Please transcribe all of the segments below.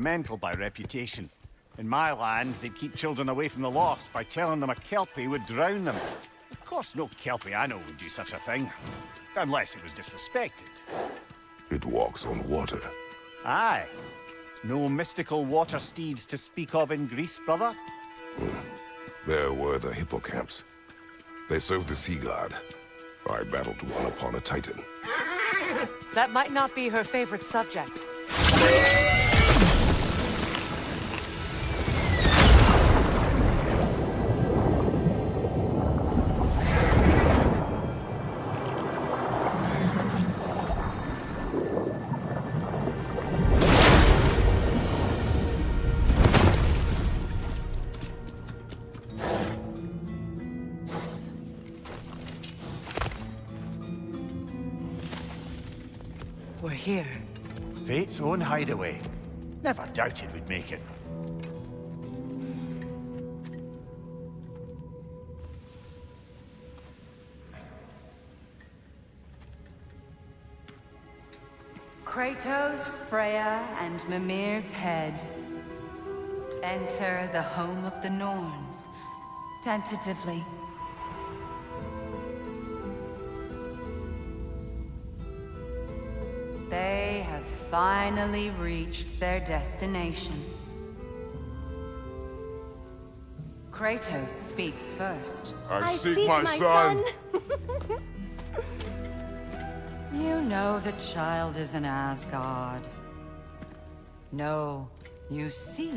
elemental by reputation. In my land, they'd keep children away from the lost by telling them a Kelpie would drown them. Of course, no Kelpie I know would do such a thing. Unless it was disrespected. It walks on water. Aye. No mystical water steeds to speak of in Greece, brother? There were the hippocamps. They served the sea god. I battled one upon a titan. That might not be her favorite subject. We're here. Fate's own hideaway. Never doubted we'd make it. Kratos, Freya, and Mimir's head. Enter the home of the Norns. Tentatively. They have finally reached their destination. Kratos speaks first. I seek my son! You know the child is in Asgard. No, you seek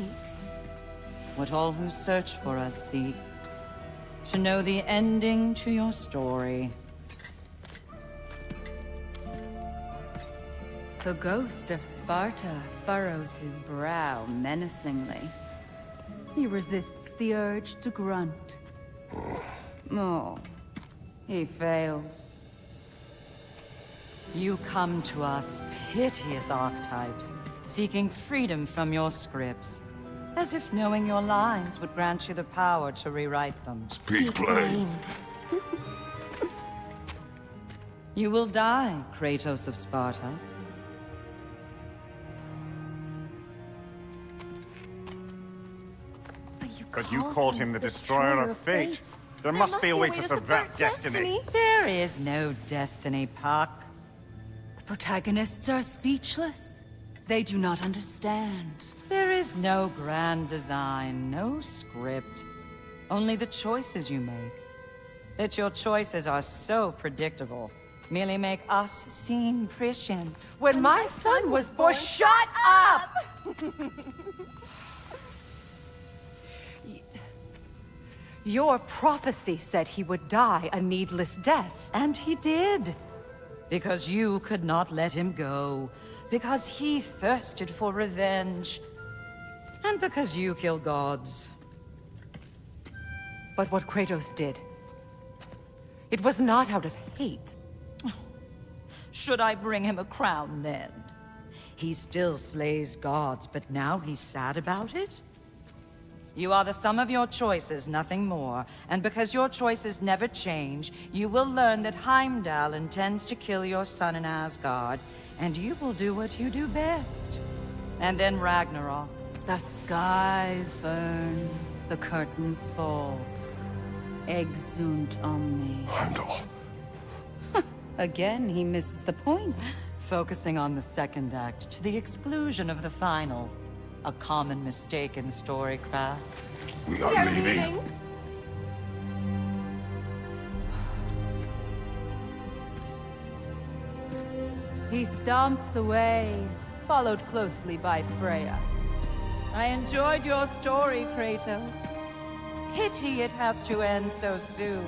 what all who search for us seek. To know the ending to your story. The ghost of Sparta furrows his brow menacingly. He resists the urge to grunt. Oh, he fails. You come to us, piteous archetypes, seeking freedom from your scripts. As if knowing your lines would grant you the power to rewrite them. Speak plain. You will die, Kratos of Sparta. But you called him the Destroyer of Fate. There must be a way to subvert destiny. There is no destiny, Puck. The protagonists are speechless. They do not understand. There is no grand design, no script. Only the choices you make. That your choices are so predictable, merely make us seem prescient. When my son was born, shut up! Your prophecy said he would die a needless death. And he did. Because you could not let him go. Because he thirsted for revenge. And because you kill gods. But what Kratos did, it was not out of hate. Should I bring him a crown then? He still slays gods, but now he's sad about it? You are the sum of your choices, nothing more. And because your choices never change, you will learn that Heimdall intends to kill your son in Asgard, and you will do what you do best. And then Ragnarok. The skies burn, the curtains fall. Exunt omnes. Heimdall. Again, he misses the point. Focusing on the second act to the exclusion of the final. A common mistake in storycraft. We are leaving. He stomps away, followed closely by Freya. I enjoyed your story, Kratos. Pity it has to end so soon.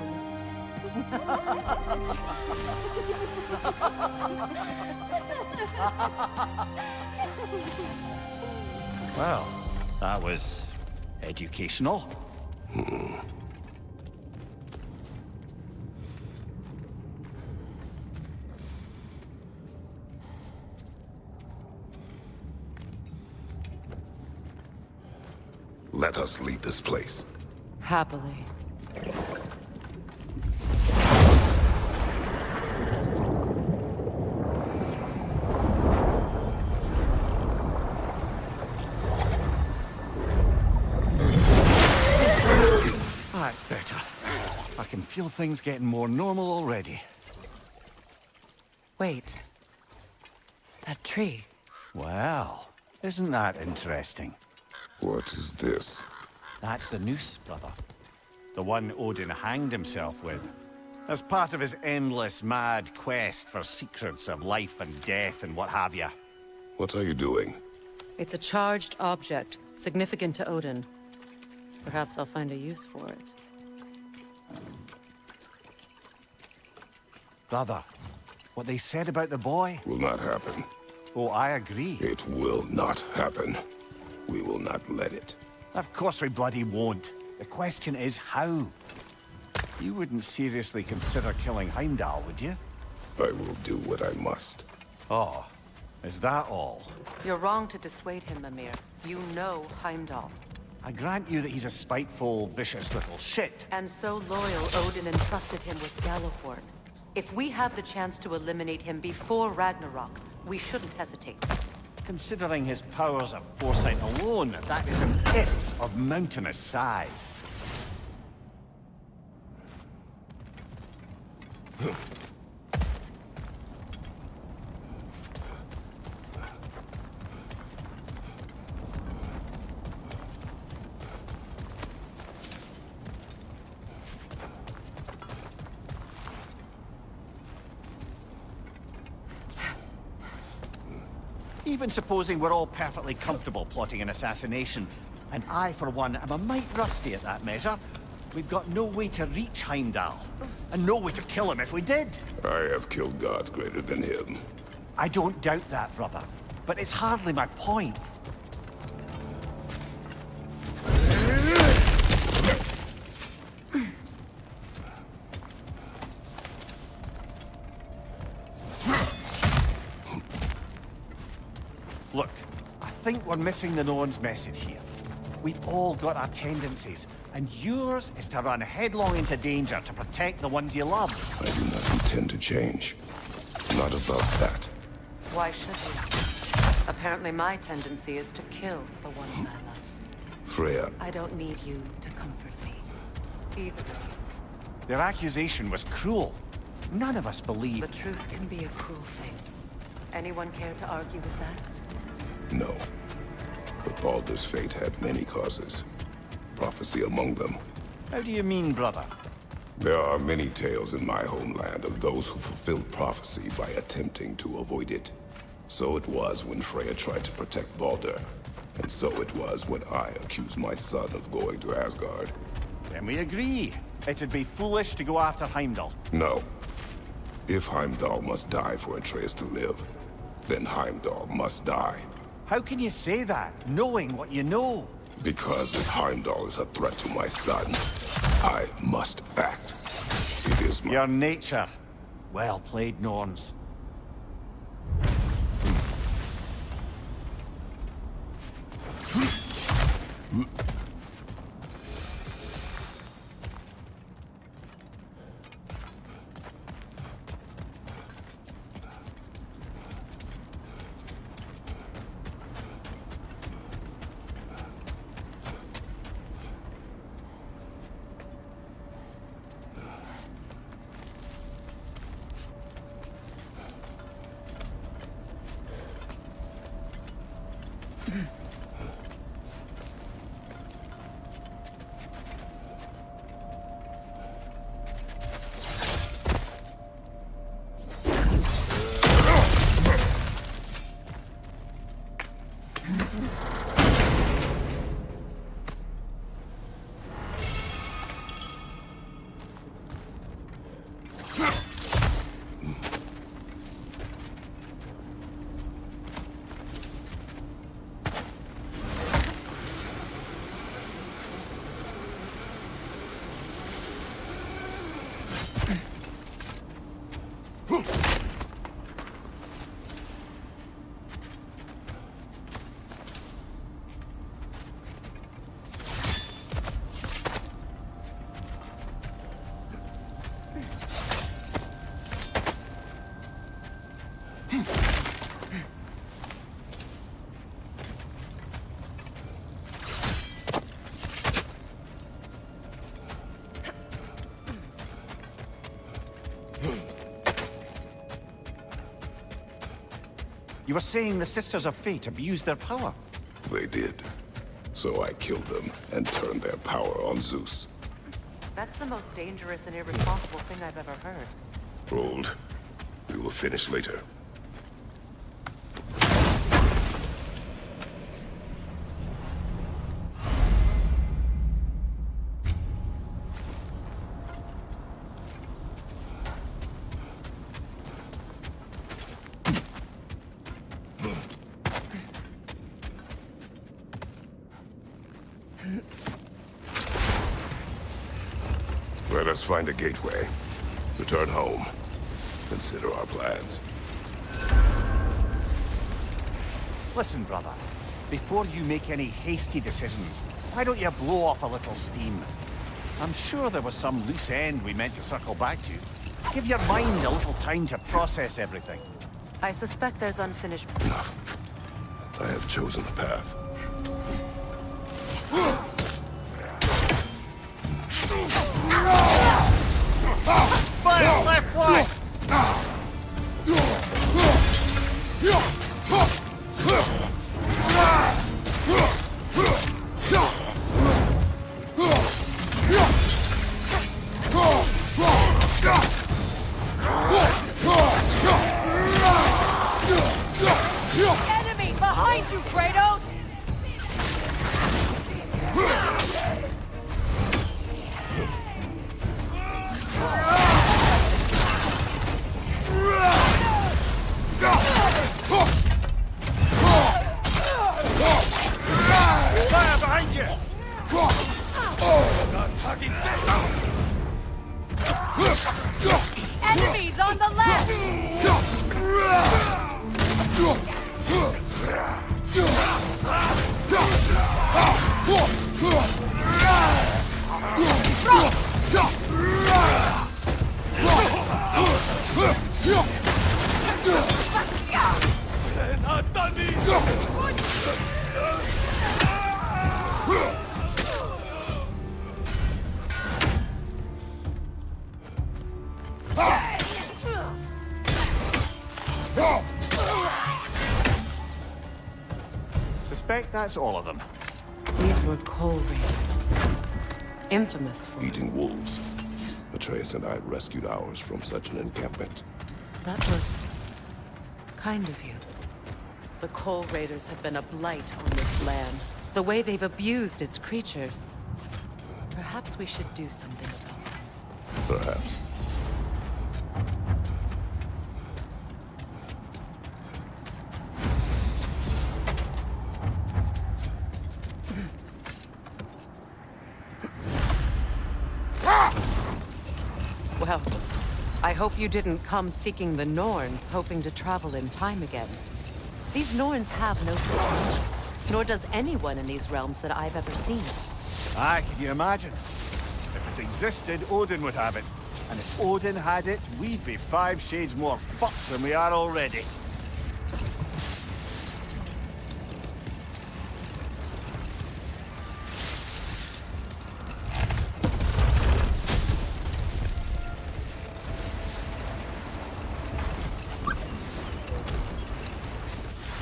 Well, that was educational. Let us leave this place. Happily. better. I can feel things getting more normal already. Wait. That tree. Well, isn't that interesting? What is this? That's the noose, brother. The one Odin hanged himself with. As part of his endless, mad quest for secrets of life and death and what have you. What are you doing? It's a charged object, significant to Odin. Perhaps I'll find a use for it. Brother, what they said about the boy? Will not happen. Oh, I agree. It will not happen. We will not let it. Of course we bloody won't. The question is how. You wouldn't seriously consider killing Heimdall, would you? I will do what I must. Oh, is that all? You're wrong to dissuade him, Mimir. You know Heimdall. I grant you that he's a spiteful, vicious little shit. And so loyal, Odin entrusted him with Gjallarhorn. If we have the chance to eliminate him before Ragnarok, we shouldn't hesitate. Considering his powers of foresight alone, that is an if of mountainous size. Even supposing we're all perfectly comfortable plotting an assassination, and I, for one, am a mite rusty at that measure, we've got no way to reach Heimdall, and no way to kill him if we did. I have killed gods greater than him. I don't doubt that, brother, but it's hardly my point. Look, I think we're missing the Norn's message here. We've all got our tendencies, and yours is to run headlong into danger to protect the ones you love. I do not intend to change. Not about that. Why should you? Apparently my tendency is to kill the ones I love. Freya, I don't need you to comfort me. Either of you. Their accusation was cruel. None of us The believe. truth can be a cruel thing. Anyone care to argue with that? no. But Baldur's fate had many causes. Prophecy among them. How do you mean, brother? There are many tales in my homeland of those who fulfilled prophecy by attempting to avoid it. So it was when Freya tried to protect Baldur. And so it was when I accused my son of going to Asgard. Then we agree. It'd be foolish to go after Heimdall. No. If Heimdall must die for Atreus to live, then Heimdall must die. How can you say that, knowing what you know? Because if Heimdall is a threat to my son, I must act. It is my... Your nature. Well played, Norns. You were saying the Sisters of Fate abused their power. They did. So I killed them and turned their power on Zeus. That's the most dangerous and irresponsible thing I've ever heard. Hold. We will finish later. Let us find a gateway. Return home. Consider our plans. Listen, brother. Before you make any hasty decisions, why don't you blow off a little steam? I'm sure there was some loose end we meant to circle back to. Give your mind a little time to process everything. I suspect there's unfinished... Enough. I have chosen a path. Fire left flank! Enemy behind you, Kratos! Fire behind you! Enemies on the left! Suspect that's all of them. These were coal raiders. Infamous for... Eating wolves. Atreus and I rescued ours from such an encampment. That was... kind of you. The coal raiders have been a blight on this land. The way they've abused its creatures. Perhaps we should do something about it. Perhaps. Well, I hope you didn't come seeking the Norns, hoping to travel in time again. These Norns have no such magic, nor does anyone in these realms that I've ever seen. Aye, can you imagine? If it existed, Odin would have it. And if Odin had it, we'd be 5 shades more fucked than we are already.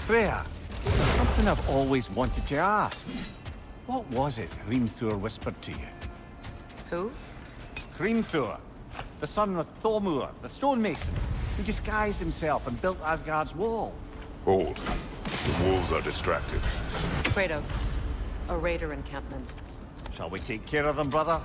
Freya, something I've always wanted to ask. What was it Hrimthur whispered to you? Who? Hrimthur, the son of Thormur, the stonemason, who disguised himself and built Asgard's wall. Hold. The wolves are distracted. Kratos. A raider encampment. Shall we take care of them, brother?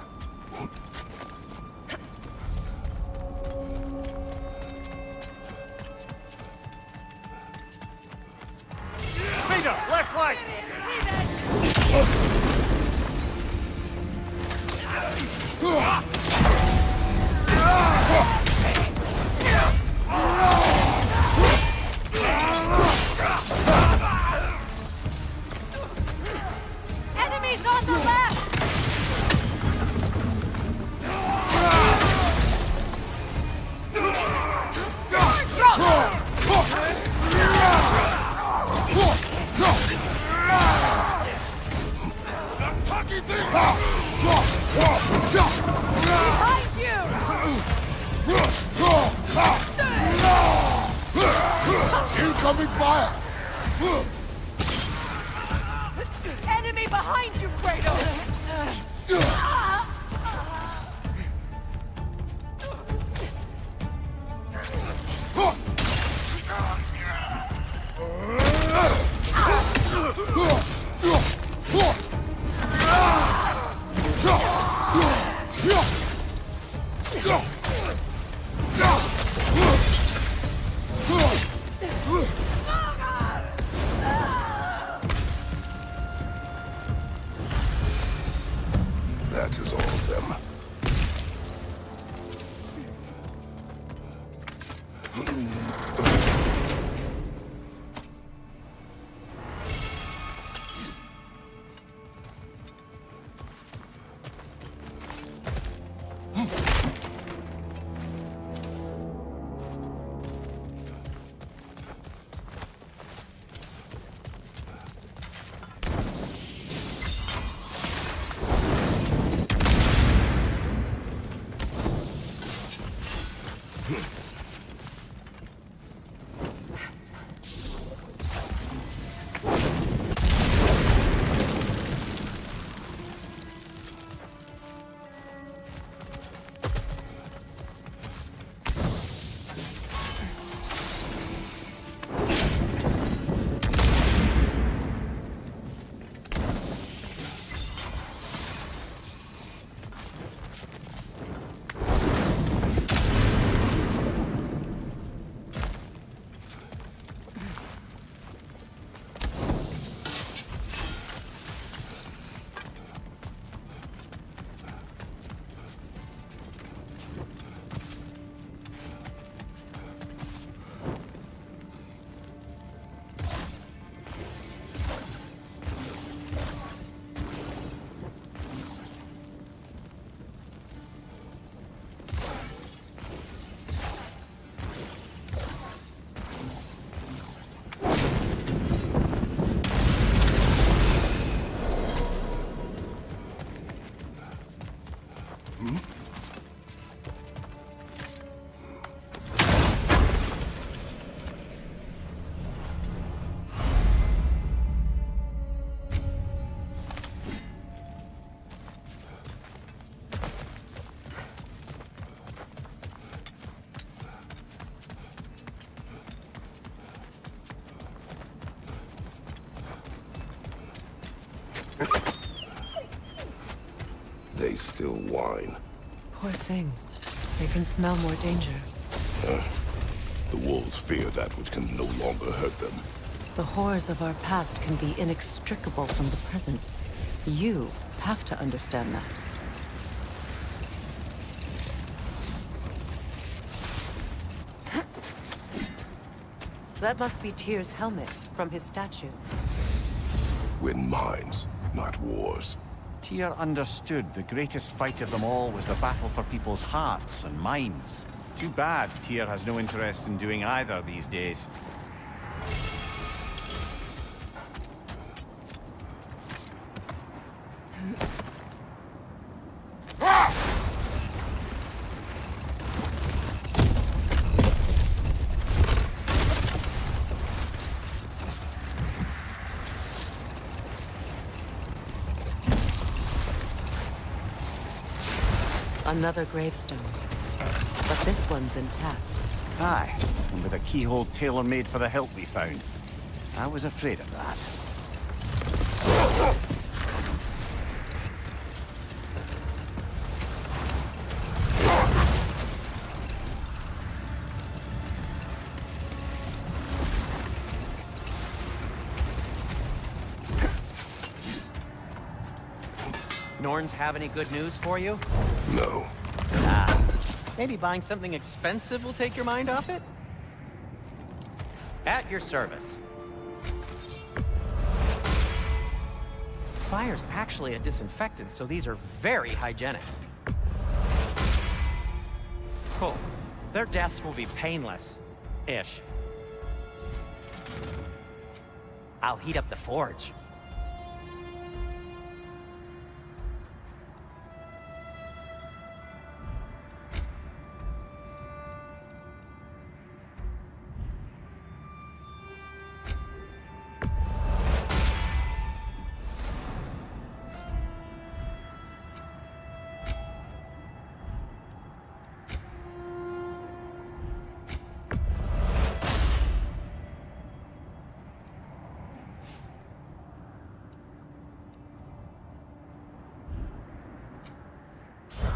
Raider, left flank! Enemies on the left! Behind you! Incoming Incoming fire! Enemy behind you, Kratos! That is all of them. They still whine. Poor things. They can smell more danger. The wolves fear that which can no longer hurt them. The horrors of our past can be inextricable from the present. You have to understand that. That must be Tyr's helmet from his statue. Win minds, not wars. Tyr understood the greatest fight of them all was the battle for people's hearts and minds. Too bad Tyr has no interest in doing either these days. Another gravestone. But this one's intact. Aye, and with a keyhole tailor-made for the hilt we found. I was afraid of that. Norns have any good news for you? No. Maybe buying something expensive will take your mind off it? At your service. Fire's actually a disinfectant, so these are very hygienic. Cool. Their deaths will be painless-ish. I'll heat up the forge.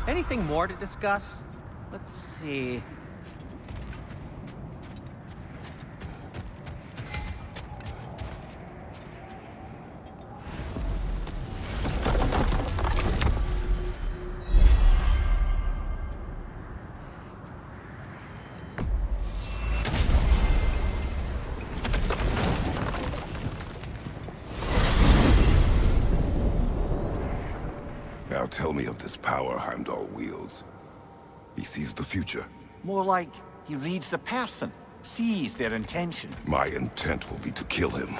Anything more to discuss? Let's see. Now tell me of this power Heimdall wields. He sees the future. More like he reads the person, sees their intention. My intent will be to kill him.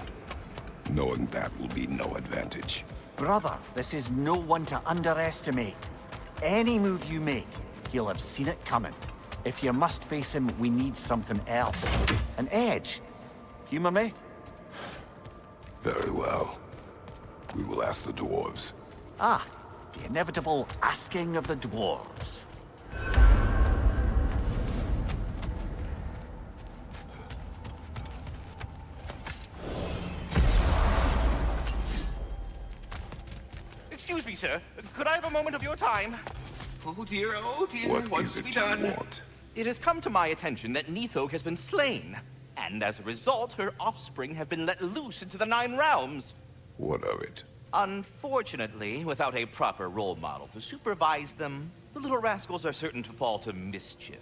Knowing that will be no advantage. Brother, this is no one to underestimate. Any move you make, he'll have seen it coming. If you must face him, we need something else. An edge. Humor me? Very well. We will ask the dwarves. Ah, the inevitable asking of the dwarves. Excuse me, sir. Could I have a moment of your time? Oh dear, What what's is to it be you done? want? It has come to my attention that Nithog has been slain, and as a result, her offspring have been let loose into the Nine Realms. What of it? Unfortunately, without a proper role model to supervise them, the little rascals are certain to fall to mischief.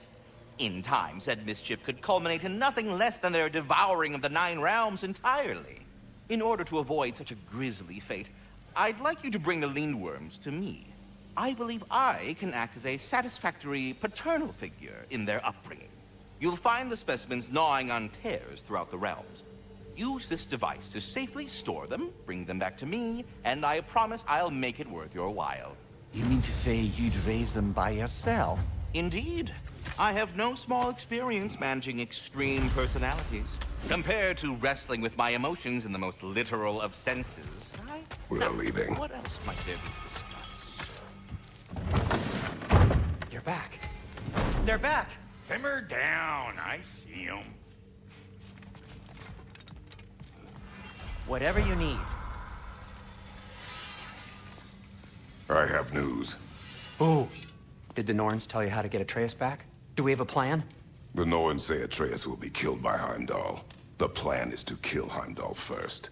In time, said mischief could culminate in nothing less than their devouring of the Nine Realms entirely. In order to avoid such a grisly fate, I'd like you to bring the Lindworms to me. I believe I can act as a satisfactory paternal figure in their upbringing. You'll find the specimens gnawing on tears throughout the realms. Use this device to safely store them, bring them back to me, and I promise I'll make it worth your while. You mean to say you'd raise them by yourself? Indeed. I have no small experience managing extreme personalities. Compared to wrestling with my emotions in the most literal of senses. We're leaving. What else might there be to discuss? You're back. They're back. Simmer down. I see them. Whatever you need. I have news. Oh. Did the Norns tell you how to get Atreus back? Do we have a plan? The Norns say Atreus will be killed by Heimdall. The plan is to kill Heimdall first.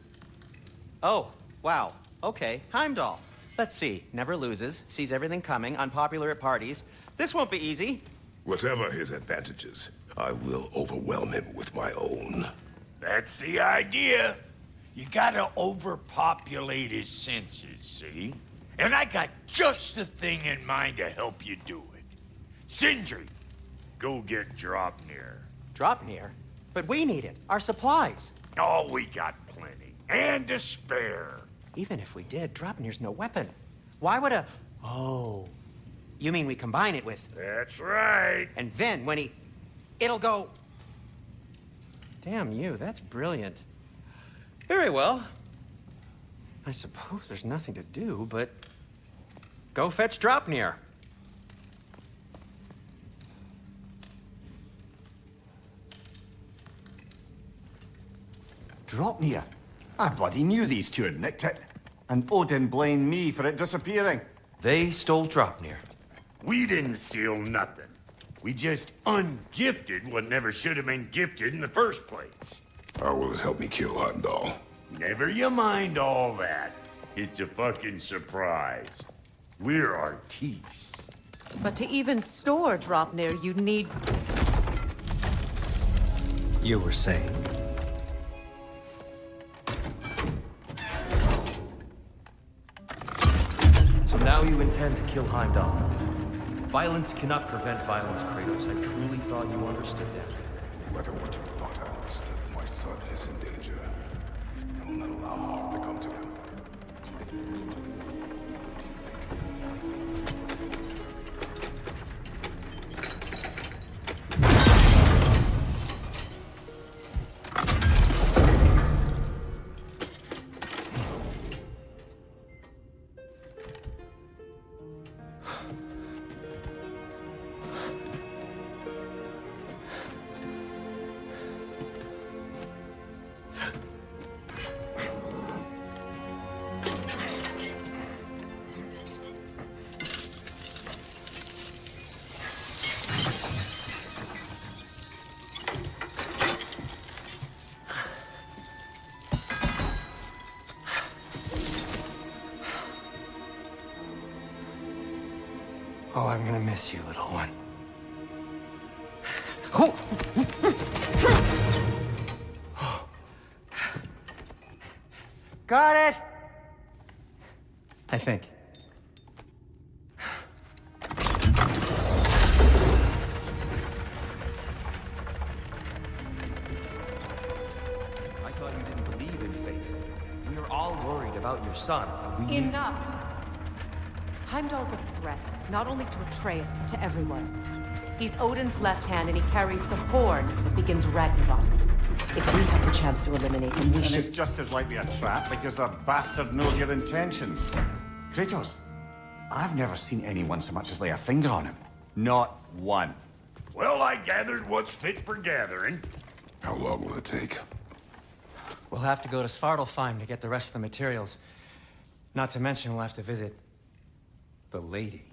Oh, wow. Okay, Heimdall. Let's see. Never loses, sees everything coming, unpopular at parties. This won't be easy. Whatever his advantages, I will overwhelm him with my own. That's the idea. You gotta overpopulate his senses, see? And I got just the thing in mind to help you do it. Sindri, go get Dropnir. Dropnir? But we need it. Our supplies. Oh, we got plenty. And to spare. Even if we did, Dropnir's no weapon. Why would a... Oh. You mean we combine it with... That's right. And then when he... It'll go... Damn you, that's brilliant. Very well. I suppose there's nothing to do, but... Go fetch Dropnir. Dropnir? I bloody knew these two had nicked it. And Odin blamed me for it disappearing. They stole Dropnir. We didn't steal nothing. We just ungifted what never should have been gifted in the first place. How will it help me kill Heimdall? Never you mind all that. It's a fucking surprise. We're artistes. But to even store Dropnir, you'd need... You were saying. So now you intend to kill Heimdall. Violence cannot prevent violence, Kratos. I truly thought you understood that. No matter what you thought I understood, my son is in danger. I will not allow harm to come to him. Oh, I'm gonna miss you, little one. Got it! I think. I thought you didn't believe in fate. We are all worried about your son. We need... Enough! Heimdall's a threat, not only to Atreus, but to everyone. He's Odin's left hand, and he carries the horn that begins Ragnarok. If we have the chance to eliminate him, we And should... it's just as likely a trap because the bastard knows your intentions. Kratos, I've never seen anyone so much as lay a finger on him. Not one. Well, I gathered what's fit for gathering. How long will it take? We'll have to go to Svartalfheim to get the rest of the materials. Not to mention we'll have to visit... the lady.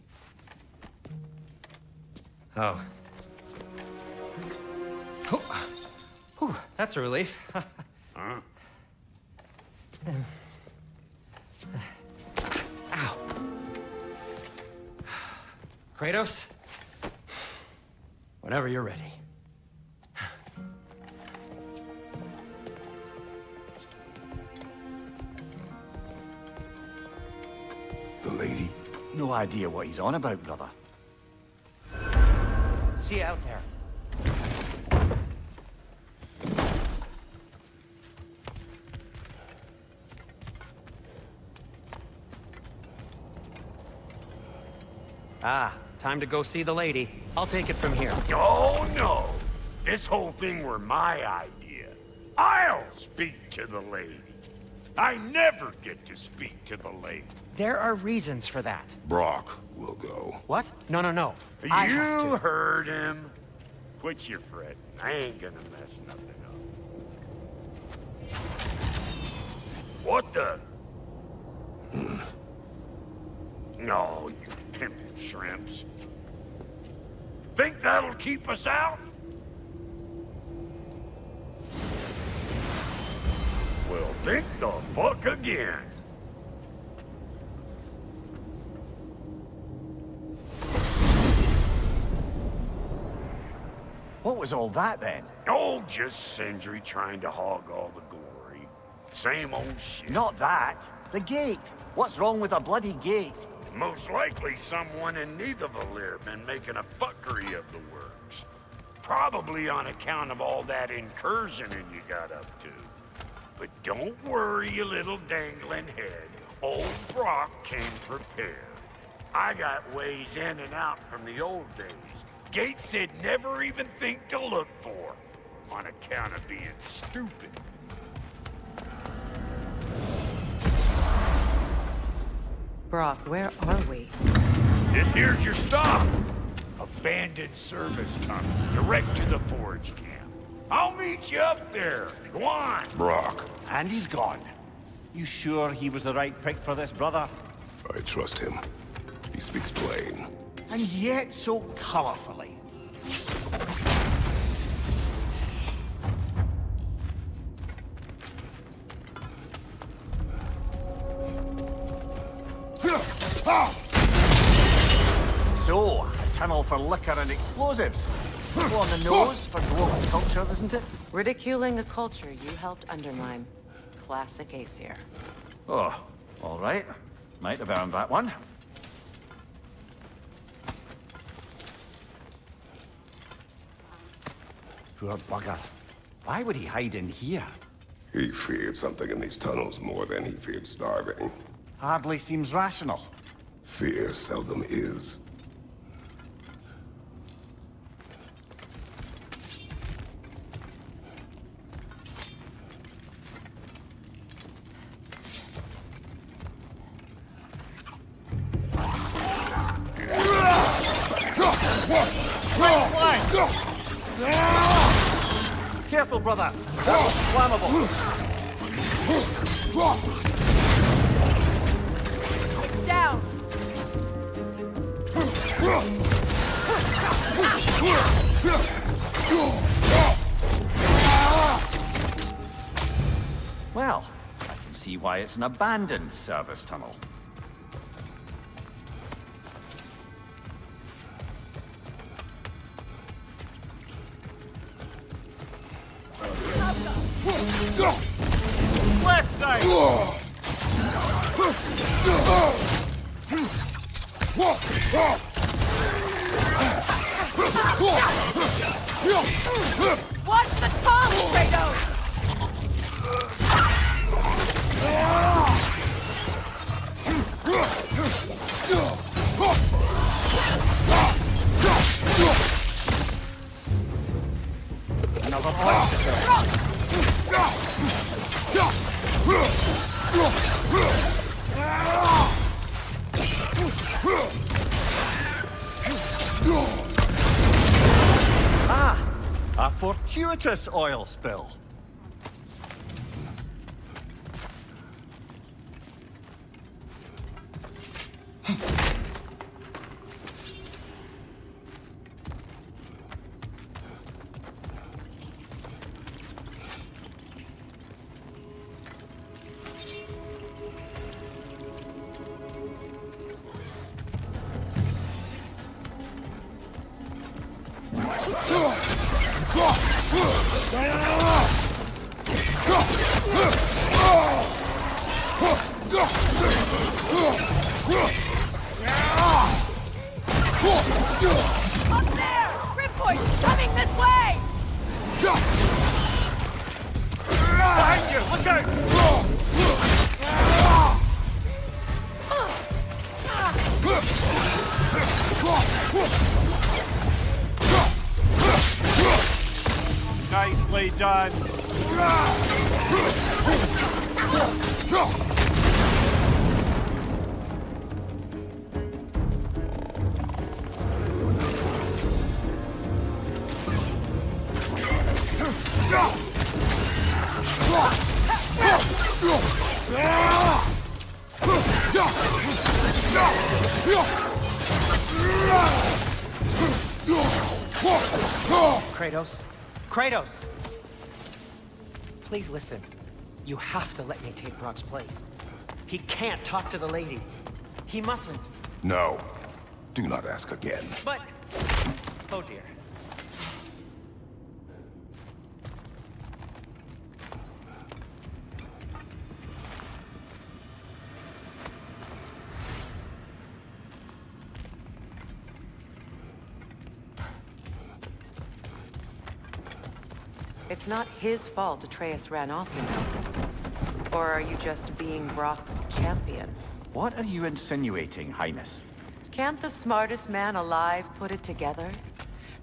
Oh. Whew, that's a relief. Huh? Ow. Kratos? Whenever you're ready. The lady? No idea what he's on about, brother. See you out there. Ah, time to go see the lady. I'll take it from here. Oh, no. This whole thing were my idea. I'll speak to the lady. I never get to speak to the lady. There are reasons for that. Brock will go. What? No, no, no. I have You to. heard him. Quit your fretting. I ain't gonna mess nothing up. What the? No, you pimpin' shrimps. Think that'll keep us out? Well, think the fuck again. What was all that then? Oh, just Sindri trying to hog all the glory. Same old shit. Not that. The gate. What's wrong with a bloody gate? Most likely someone in Nidavellir been making a fuckery of the works. Probably on account of all that incursioning you got up to. But don't worry, you little dangling head. Old Brock came prepared. I got ways in and out from the old days. Gates they'd never even think to look for, on account of being stupid. Brock, where are we? This here's your stop. Abandoned service tunnel, direct to the forge camp. I'll meet you up there. Go on. Brock, And he's gone. You sure he was the right pick for this, brother? I trust him. He speaks plain. And yet so colorfully. So, a tunnel for liquor and explosives. Go on the nose for global culture, isn't it? Ridiculing a culture you helped undermine. Classic Aesir. Oh, all right. Might have earned that one. Poor bugger. Why would he hide in here? He feared something in these tunnels more than he feared starving. Hardly seems rational. Fear seldom is. Careful, brother. That was flammable. Down! Well, I can see why it's an abandoned service tunnel. Left side! Watch the tongue, Kratos! Another point. Ah, a fortuitous oil spill. Up there! Ripcord coming this way! Behind you! Look out! Nicely done. Kratos? Kratos! Please listen. You have to let me take Brock's place. He can't talk to the lady. He mustn't. No. Do not ask again. But... Oh dear. It's not his fault Atreus ran off, you know. Or are you just being Brock's champion? What are you insinuating, Highness? Can't the smartest man alive put it together?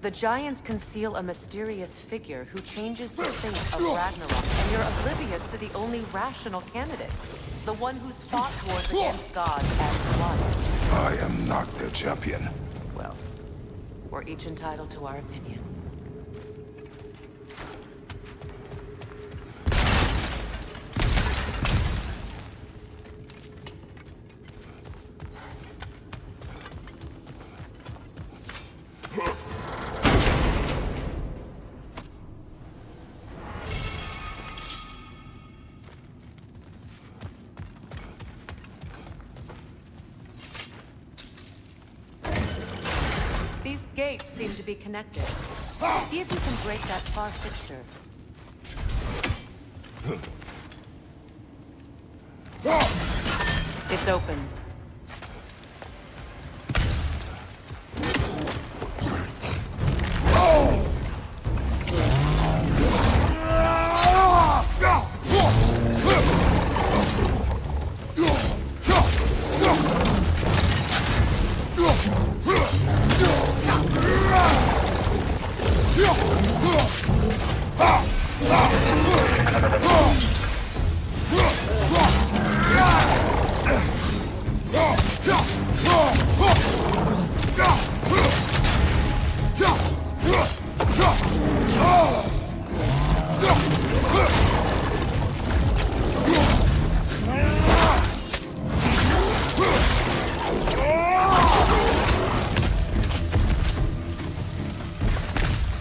The Giants conceal a mysterious figure who changes the fate of Ragnarok, and you're oblivious to the only rational candidate. The one who's fought wars against gods and won. I am not their champion. Well, we're each entitled to our opinion. These gates seem to be connected. See if you can break that far fixture. It's open.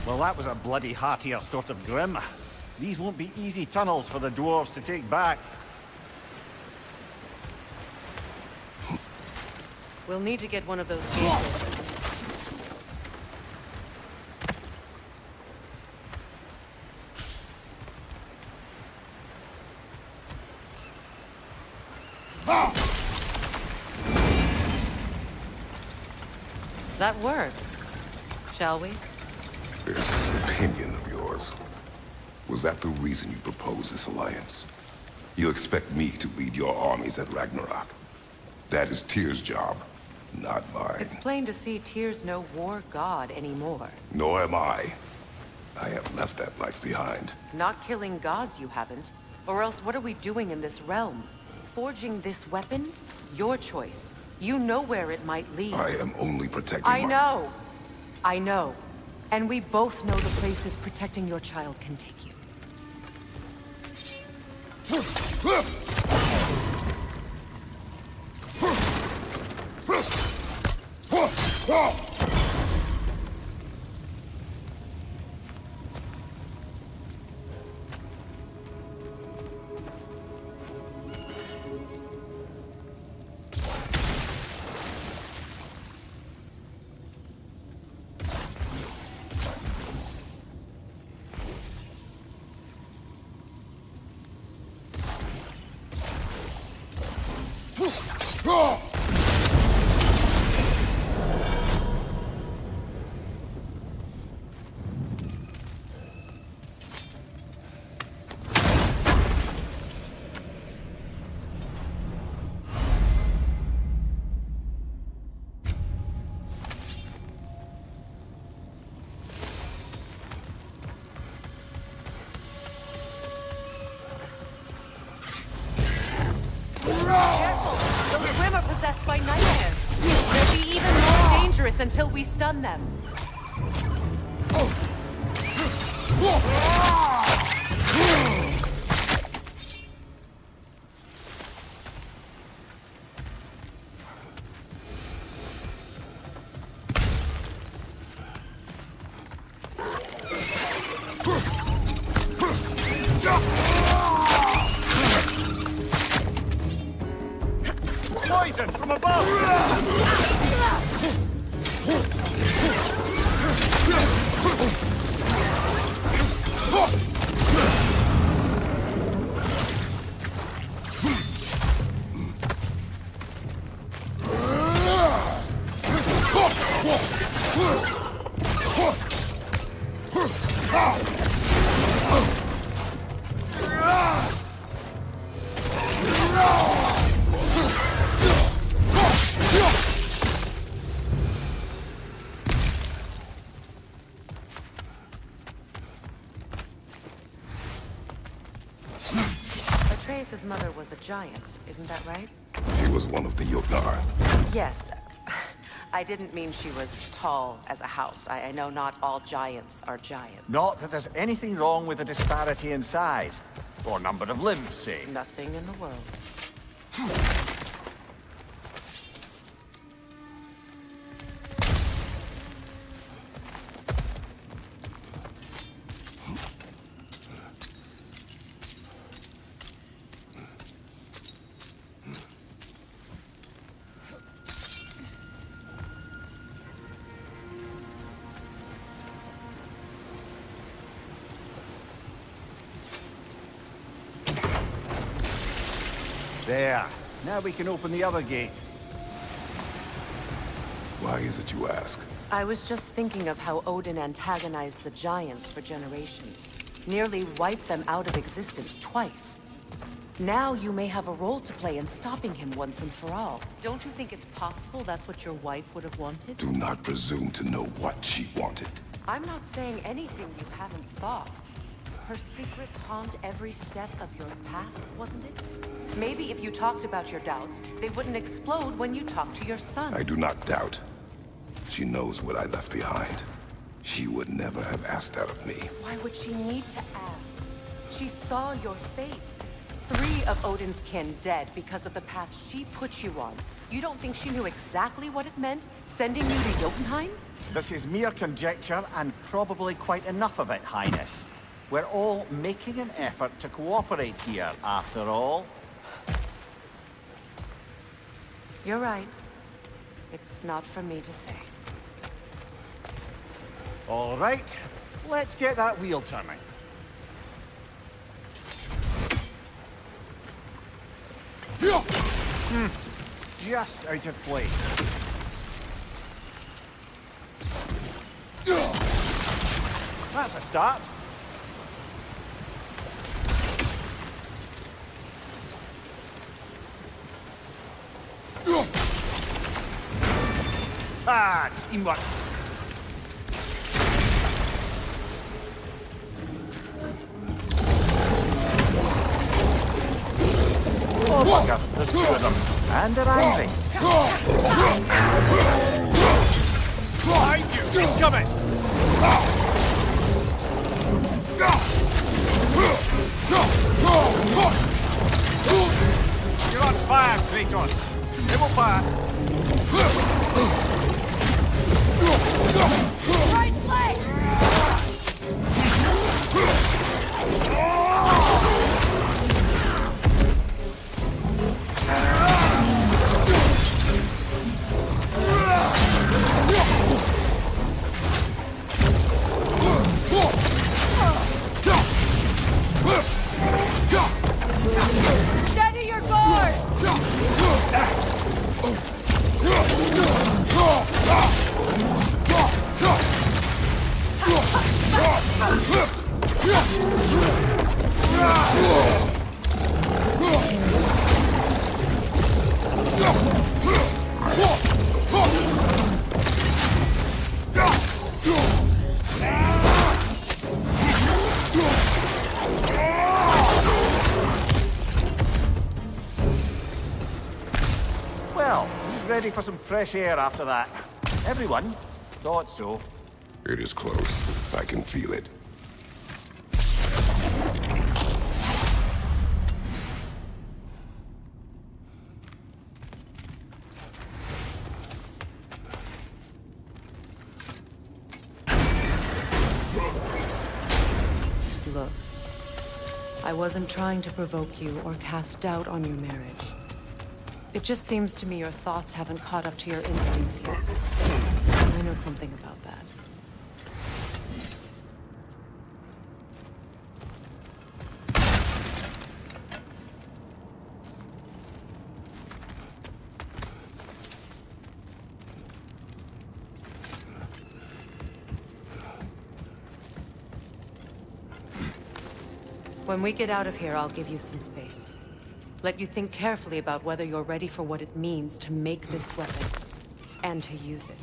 Well, that was a bloody heartier sort of grim. These won't be easy tunnels for the dwarves to take back. We'll need to get one of those gates open. That work. Shall we? This opinion of yours, was that the reason you proposed this alliance? You expect me to lead your armies at Ragnarok? That is Tyr's job, not mine. It's plain to see Tyr's no war god anymore. Nor am I. I have left that life behind. Not killing gods, you haven't. Or else what are we doing in this realm? Forging this weapon? Your choice. You know where it might lead. I am only protecting I know. I know. And we both know the places protecting your child can take you. By nightmares. They'll be even more dangerous until we stun them. Poison from above! Atreus' mother was a giant, isn't that right? She was one of the Jotnar. Yes. I didn't mean she was tall as a house. I know not all giants are giants. Not that there's anything wrong with the disparity in size, or number of limbs, say. Nothing in the world. There. Now we can open the other gate. Why is it you ask? I was just thinking of how Odin antagonized the giants for generations. Nearly wiped them out of existence twice. Now you may have a role to play in stopping him once and for all. Don't you think it's possible that's what your wife would have wanted? Do not presume to know what she wanted. I'm not saying anything you haven't thought. Her secrets haunt every step of your path, wasn't it? Maybe if you talked about your doubts, they wouldn't explode when you talked to your son. I do not doubt. She knows what I left behind. She would never have asked that of me. Why would she need to ask? She saw your fate. 3 of Odin's kin dead because of the path she put you on. You don't think she knew exactly what it meant, sending you to Jotunheim? This is mere conjecture, and probably quite enough of it, Highness. We're all making an effort to cooperate here, after all. You're right. It's not for me to say. All right, let's get that wheel turning. Just out of place. That's a start. Ah, teamwork. Oh, bugger. There's two of them. And they're angry. Behind you! Incoming! You're on fire, Kratos. It will pass. Right leg! Steady your guard! Well, who's ready for some fresh air after that? Everyone? Thought so. It is close. I can feel it. Look, I wasn't trying to provoke you or cast doubt on your marriage. It just seems to me your thoughts haven't caught up to your instincts yet. I know something about that. When we get out of here, I'll give you some space. Let you think carefully about whether you're ready for what it means to make this weapon, and to use it.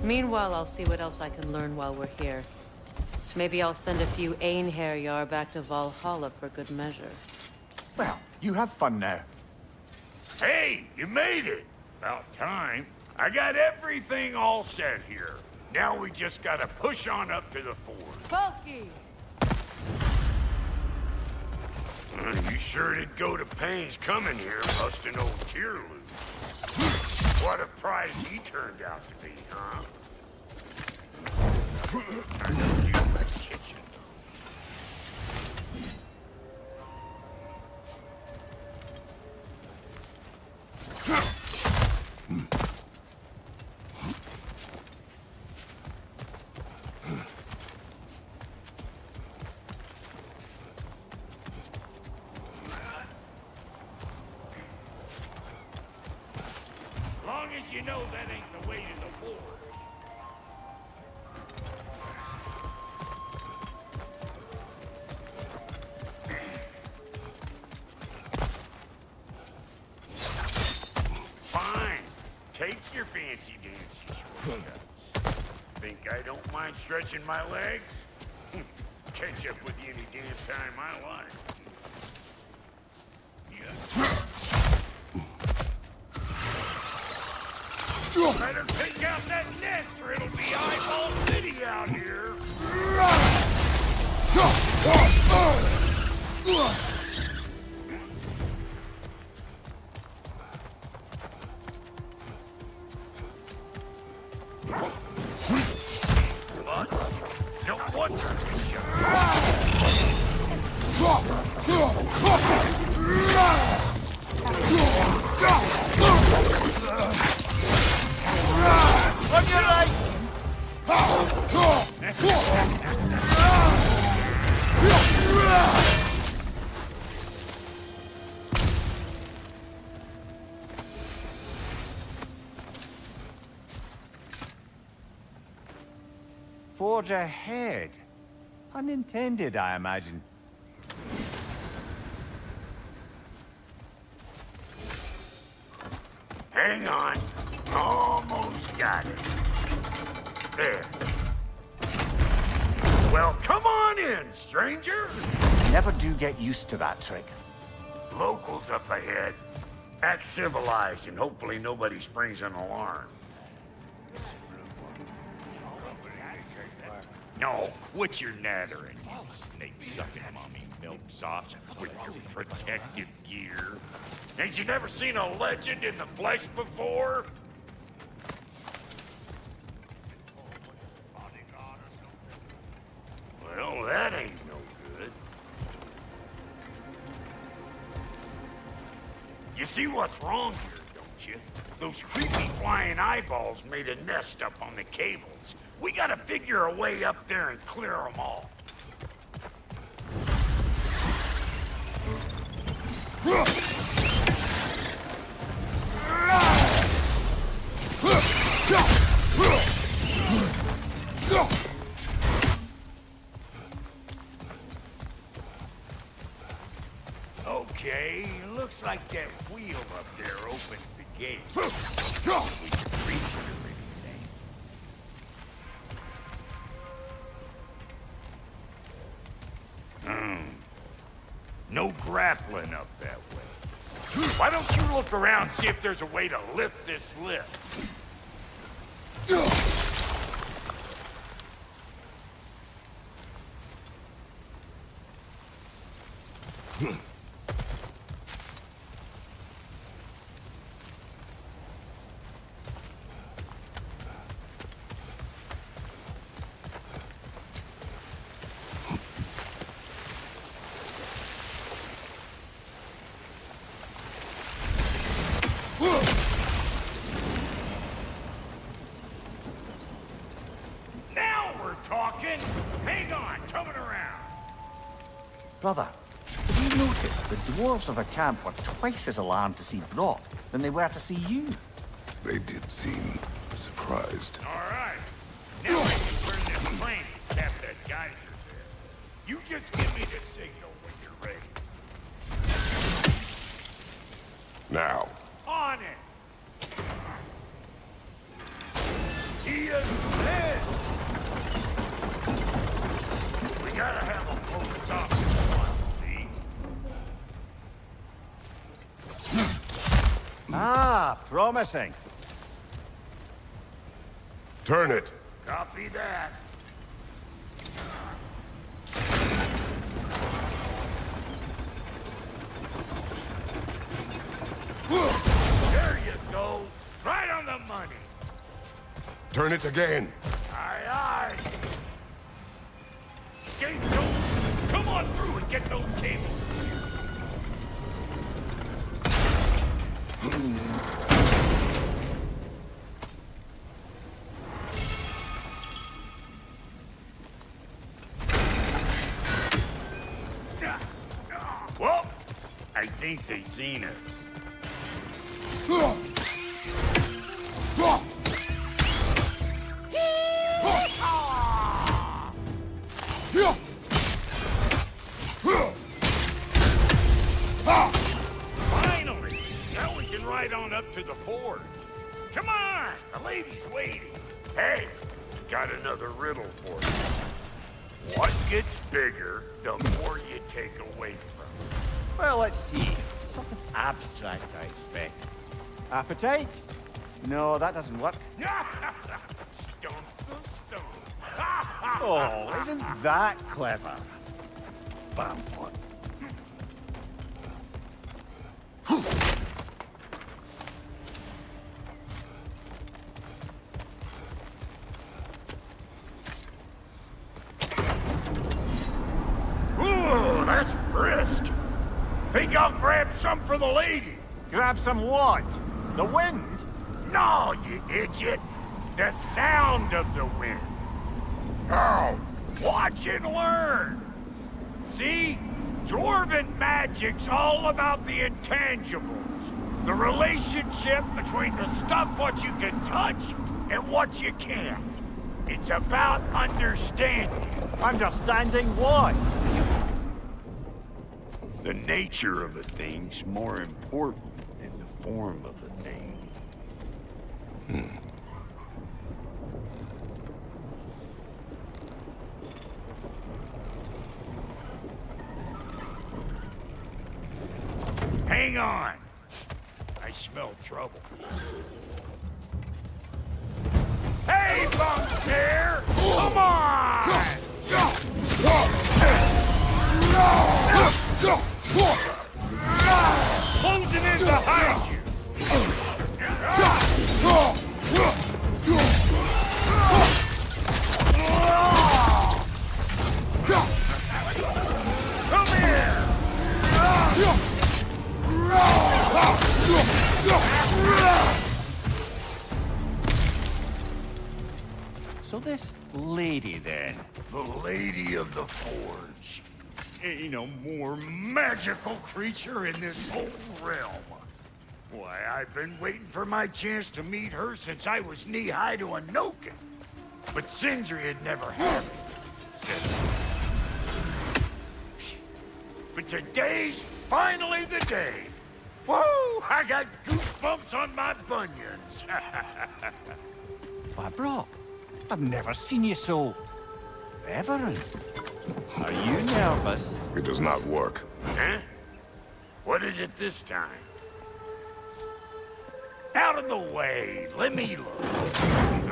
Meanwhile, I'll see what else I can learn while we're here. Maybe I'll send a few Einherjar back to Valhalla for good measure. Well, you have fun now. Hey, you made it! About time. I got everything all set here. Now we just gotta push on up to the fort. Funky! You sure did go to pains coming here, busting old tier loose. What a prize he turned out to be, huh? I know you in the kitchen. Long as you know that ain't the way to the war. Fine. Take your fancy-dancy shortcuts. Think I don't mind stretching my legs? Catch up with you any damn time I like. Better take out that nest or it'll be eyeball city out here. But don't want to get On your right! forge ahead. Unintended, I imagine. Hang on. Almost got it. There. Well, come on in, stranger. Never do get used to that trick. Locals up ahead. Act civilized and hopefully nobody springs an alarm. No, quit your nattering, you snake-sucking mommy milksops with your protective gear. Ain't you never seen a legend in the flesh before? Well, that ain't no good. You see what's wrong here, don't you? Those creepy flying eyeballs made a nest up on the cables. We gotta figure a way up there and clear them all. Okay, looks like that wheel up there opens the gate. We can reach it or anything. No grappling up that way. Why don't you look around and see if there's a way to lift this lift? Now we're talking! Hang on, coming around! Brother, have you noticed the dwarves of the camp were twice as alarmed to see Brock than they were to see you? They did seem surprised. All right. Now I can turn this plane and tap that geyser there. You just give me the signal when you're ready. Now. On it! He is dead! We gotta have a post op at once, see? Ah, promising. Turn it. Copy that. There you go. Right on the money. Turn it again. Aye, aye. Gates open. Come on through and get those cables. Well, I think they seen us. Finally! Now we can ride on up to the forge. Come on! The lady's waiting. Hey, got another riddle for you. What gets bigger the more you take away from it? Well, let's see. Something abstract, I expect. Appetite? No, that doesn't work. Stone to stone. Oh, isn't that clever? Bam, what? Ooh, that's brisk. Think I'll grab some for the lady. Grab some what? The wind? No, you idiot. The sound of the wind. How? Watch and learn. See? Dwarven magic's all about the intangibles. The relationship between the stuff what you can touch and what you can't. It's about understanding. Understanding what? The nature of a thing's more important than the form of a thing. Hang on. I smell trouble. Hey, bunk there! Come on! Closing in behind you! Come here! So this lady, then? The Lady of the Forge. Ain't no more magical creature in this whole realm. Why, I've been waiting for my chance to meet her since I was knee-high to a Noken. But Sindri had never had it. But today's finally the day. Woo! I got goosebumps on my bunions. Why, bro, I've never seen you so... reverent. Are you nervous? It does not work. Huh? What is it this time? Out of the way. Let me look.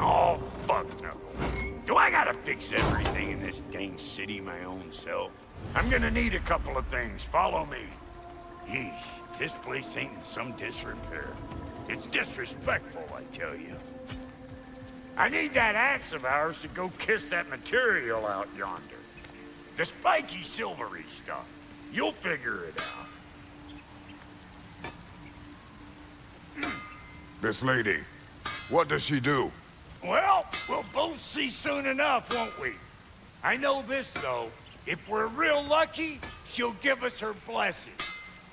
Oh, fuck no. Do I gotta fix everything in this dang city my own self? I'm gonna need a couple of things. Follow me. Yeesh, if this place ain't in some disrepair. It's disrespectful, I tell you. I need that axe of ours to go kiss that material out yonder. The spiky, silvery stuff. You'll figure it out. This lady, what does she do? Well, we'll both see soon enough, won't we? I know this, though. If we're real lucky, she'll give us her blessing.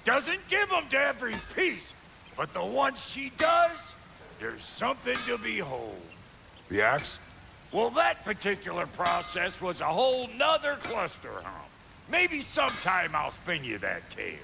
Doesn't give them to every piece, but the ones she does, there's something to behold. The axe? Well, that particular process was a whole nother cluster hump. Maybe sometime I'll spin you that tale.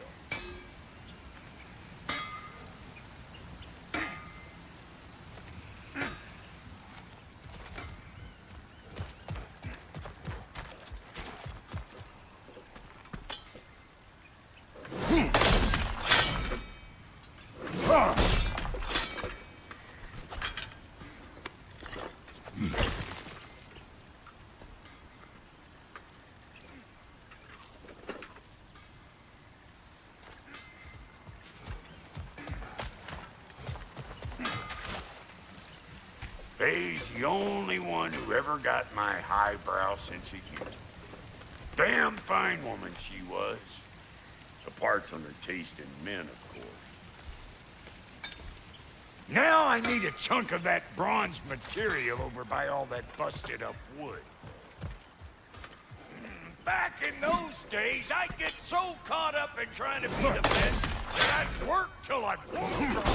Faye's the only one who ever got my highbrow sense of humor. Damn fine woman she was. Apart from her taste in men, of course. Now I need a chunk of that bronze material over by all that busted up wood. Back in those days, I'd get so caught up in trying to be the best that I'd work till I'd walk drunk.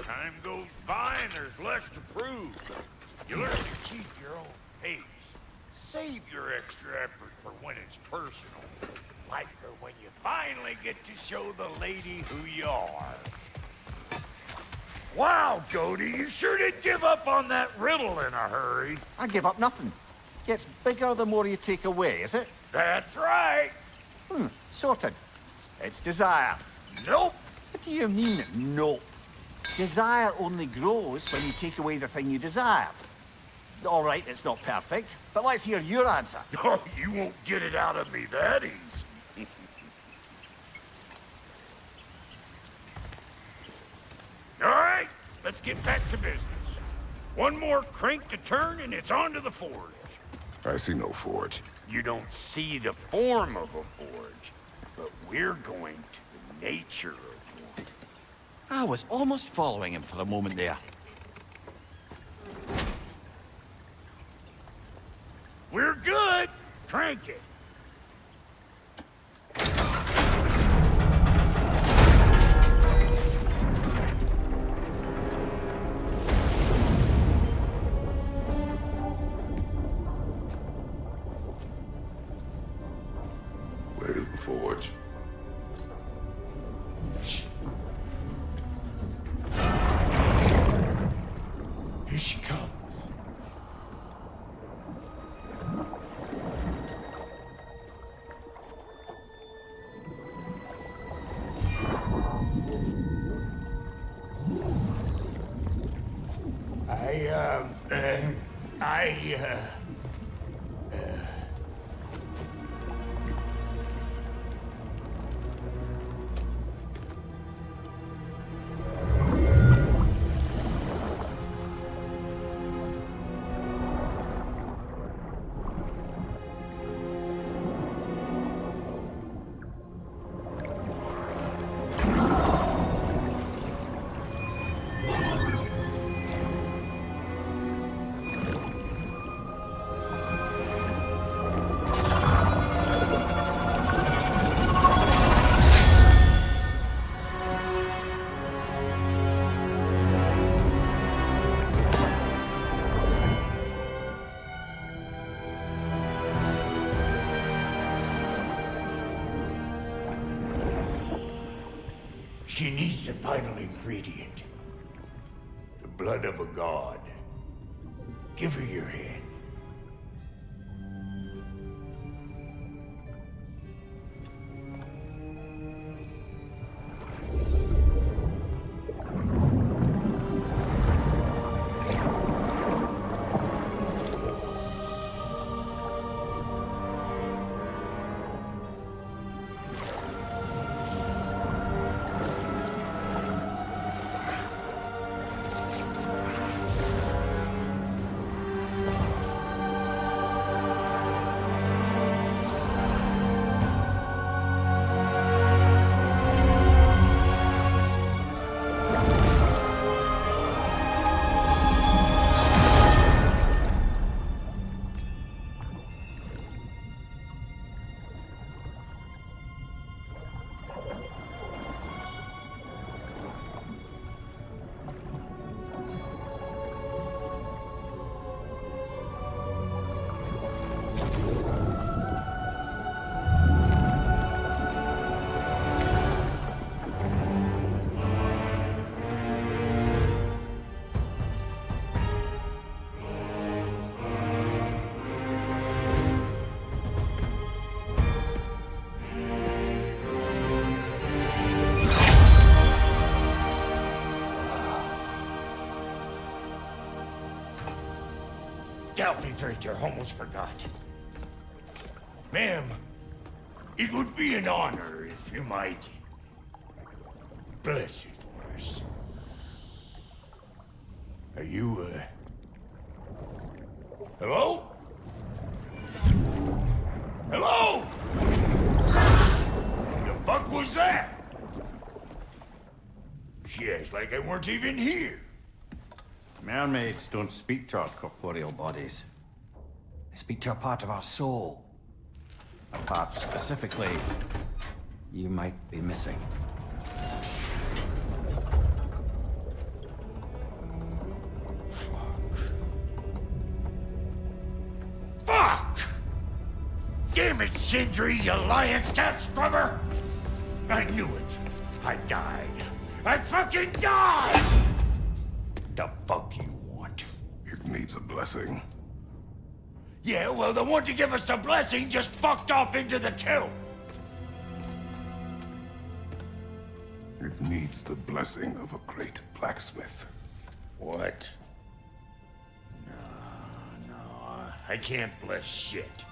Time goes by and there's less to prove. You learn to keep your own pace. Save your extra effort for when it's personal. Like for when you finally get to show the lady who you are. Wow, Cody, you sure did give up on that riddle in a hurry. I give up nothing. Gets bigger the more you take away, is it? That's right. Sorted. It's desire. Nope. What do you mean, nope? Desire only grows when you take away the thing you desire. All right, it's not perfect, but let's hear your answer. Oh, you won't get it out of me that easy. All right, let's get back to business. One more crank to turn and it's on to the forge. I see no forge. You don't see the form of a forge, but we're going to the nature of one. I was almost following him for a moment there. We're good. Crank it. She needs the final ingredient. The blood of a god. Give her your hand. Freighter, almost forgot. Ma'am, it would be an honor if you might bless it for us. Are you, hello? Hello? The fuck was that? She acts like I weren't even here. Mermaids don't speak to our corporeal bodies. They speak to a part of our soul. A part specifically you might be missing. Fuck! Damn it, Sindri, you lion cat scrubber! I knew it. I died. I fucking died! The fuck you want? It needs a blessing. Yeah, well, the one to give us the blessing just fucked off into the tomb. It needs the blessing of a great blacksmith. What? No, I can't bless shit.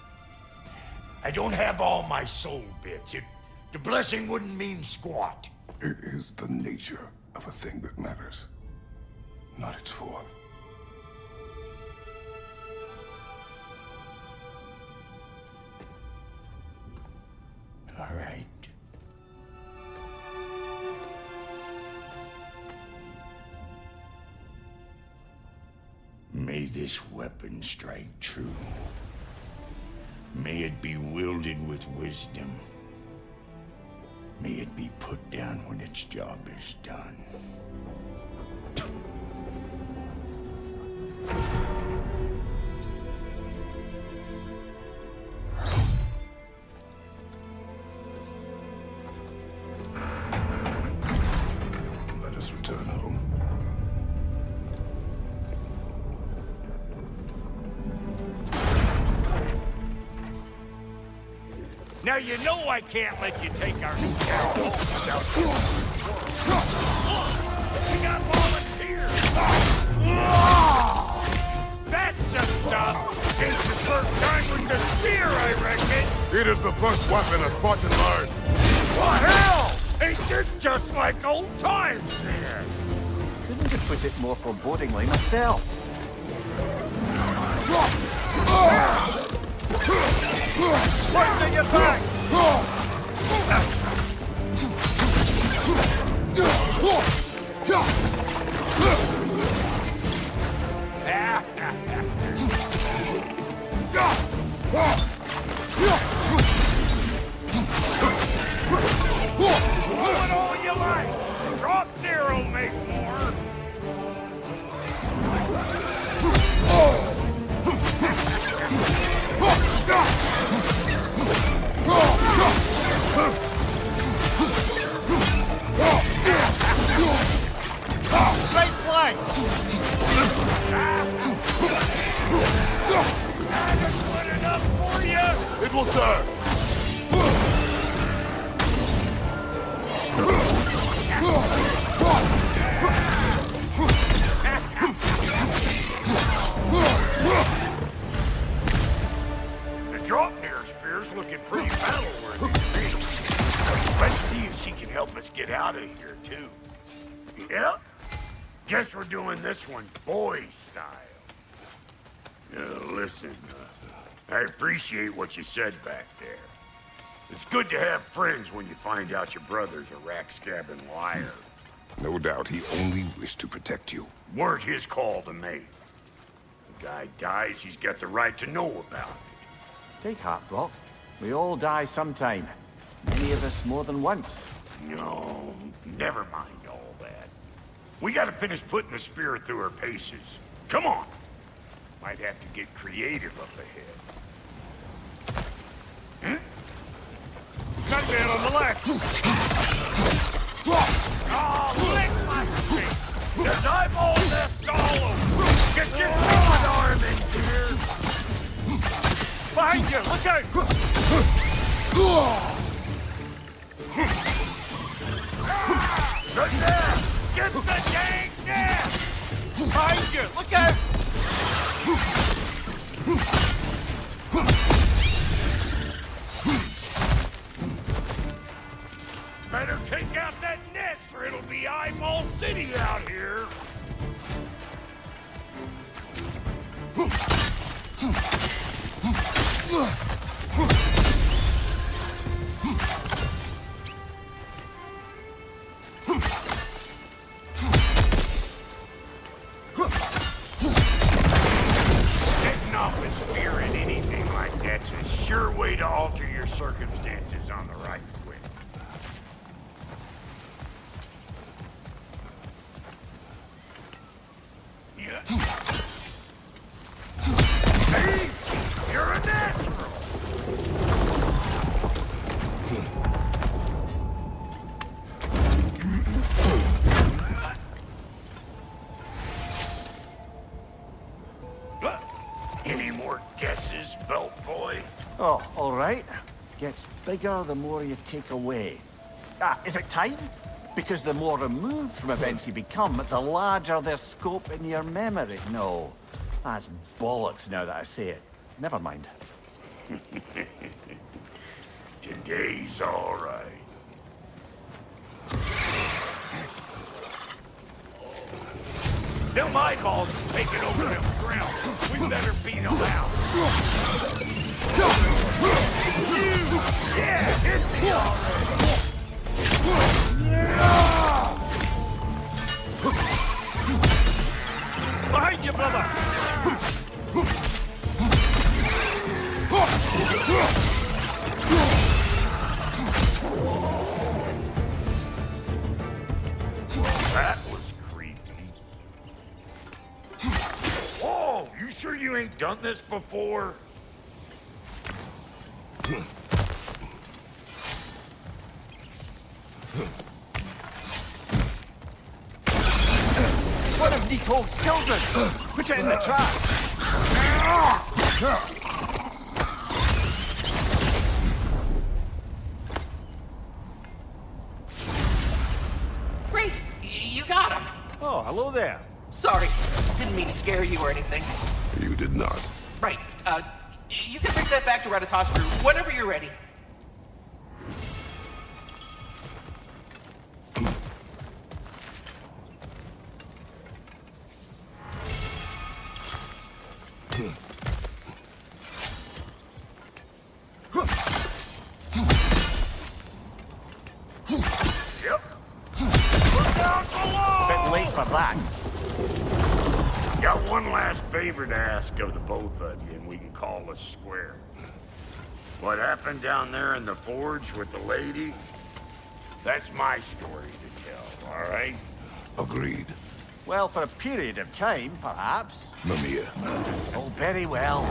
I don't have all my soul bits. The blessing wouldn't mean squat. It is the nature of a thing that matters, not its form. All right. May this weapon strike true. May it be wielded with wisdom. May it be put down when its job is done. Let us return home. Now you know I can't let you take our new carol without you. We got volunteers! It is the first weapon a Spartan learned. What hell? Ain't this just like old times then? Couldn't have put it more forebodingly myself. What's in your back? Blow it all you like! Drop zero, make more! Right flank! That is good enough for you! It will serve. The Draupnir spear's looking pretty battle-worthy to me. Let's see if she can help us get out of here, too. Yep. Guess we're doing this one boy style. Listen, I appreciate what you said back there. It's good to have friends when you find out your brother's a rack-scabbing liar. No doubt he only wished to protect you. Weren't his call to make. The guy dies, he's got the right to know about it. Take heart, Brock. We all die sometime. Many of us more than once. No, never mind all that. We gotta finish putting the spirit through her paces. Come on! Might have to get creative up ahead. Huh? Gunman on the left! Oh, lick my feet! There's eyeballs left all over! Get your front arm in here! Behind you! Look out! Good there! Get the dang net! Behind you! Look out! Better take out that nest or it'll be Eyeball City out here! Setting off a spear in anything like that's a sure way to alter your circumstances on the right quick. Yeah. See? You're a natural! Any more guesses, belt boy? Oh, all right. Gets bigger the more you take away. Ah, is it time? Because the more removed from events you become, the larger their scope in your memory. No, that's bollocks now that I say it. Never mind. Today's all right. Them eyeballs are taking over them ground. We better beat them out. Yeah, hit me already. Behind you, brother! That was creepy. Whoa, you sure you ain't done this before? One of Nicole's children! Put it in the trap! Great! You got him! Oh, hello there. Sorry, didn't mean to scare you or anything. You did not. Right, You can take that back to Ratatoskru whenever you're ready. Bit late for that. Got one last favor to ask of the both of you, and we can call us square. What happened down there in the forge with the lady? That's my story to tell, all right? Agreed. Well, for a period of time, perhaps. Mamiya. Oh, very well.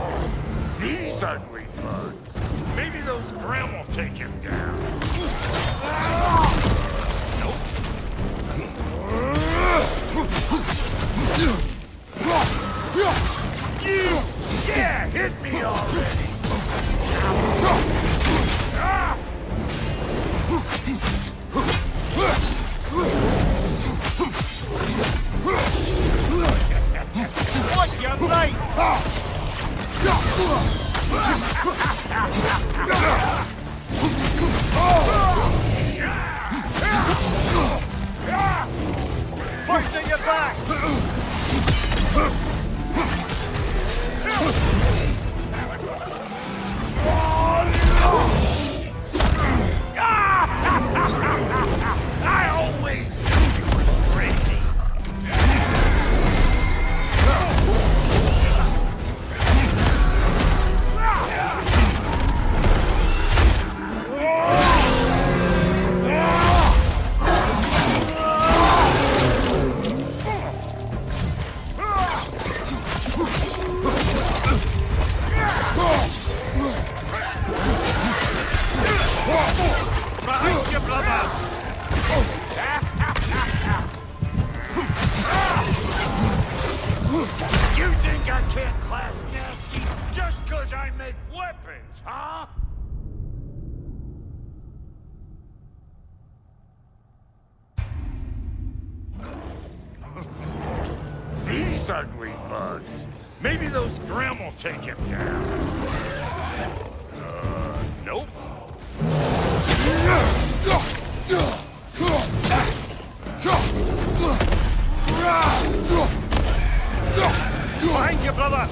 These ugly bugs. Maybe those Grim will take him down. Nope. You! Yeah, hit me already! Ah! What, you right? Pushing your back! I always knew you were crazy! Behind you, brother! You think I can't clap nasty just 'cause I make weapons, huh? These ugly bugs. Maybe those Grim will take him down. Nope. Behind you, brother!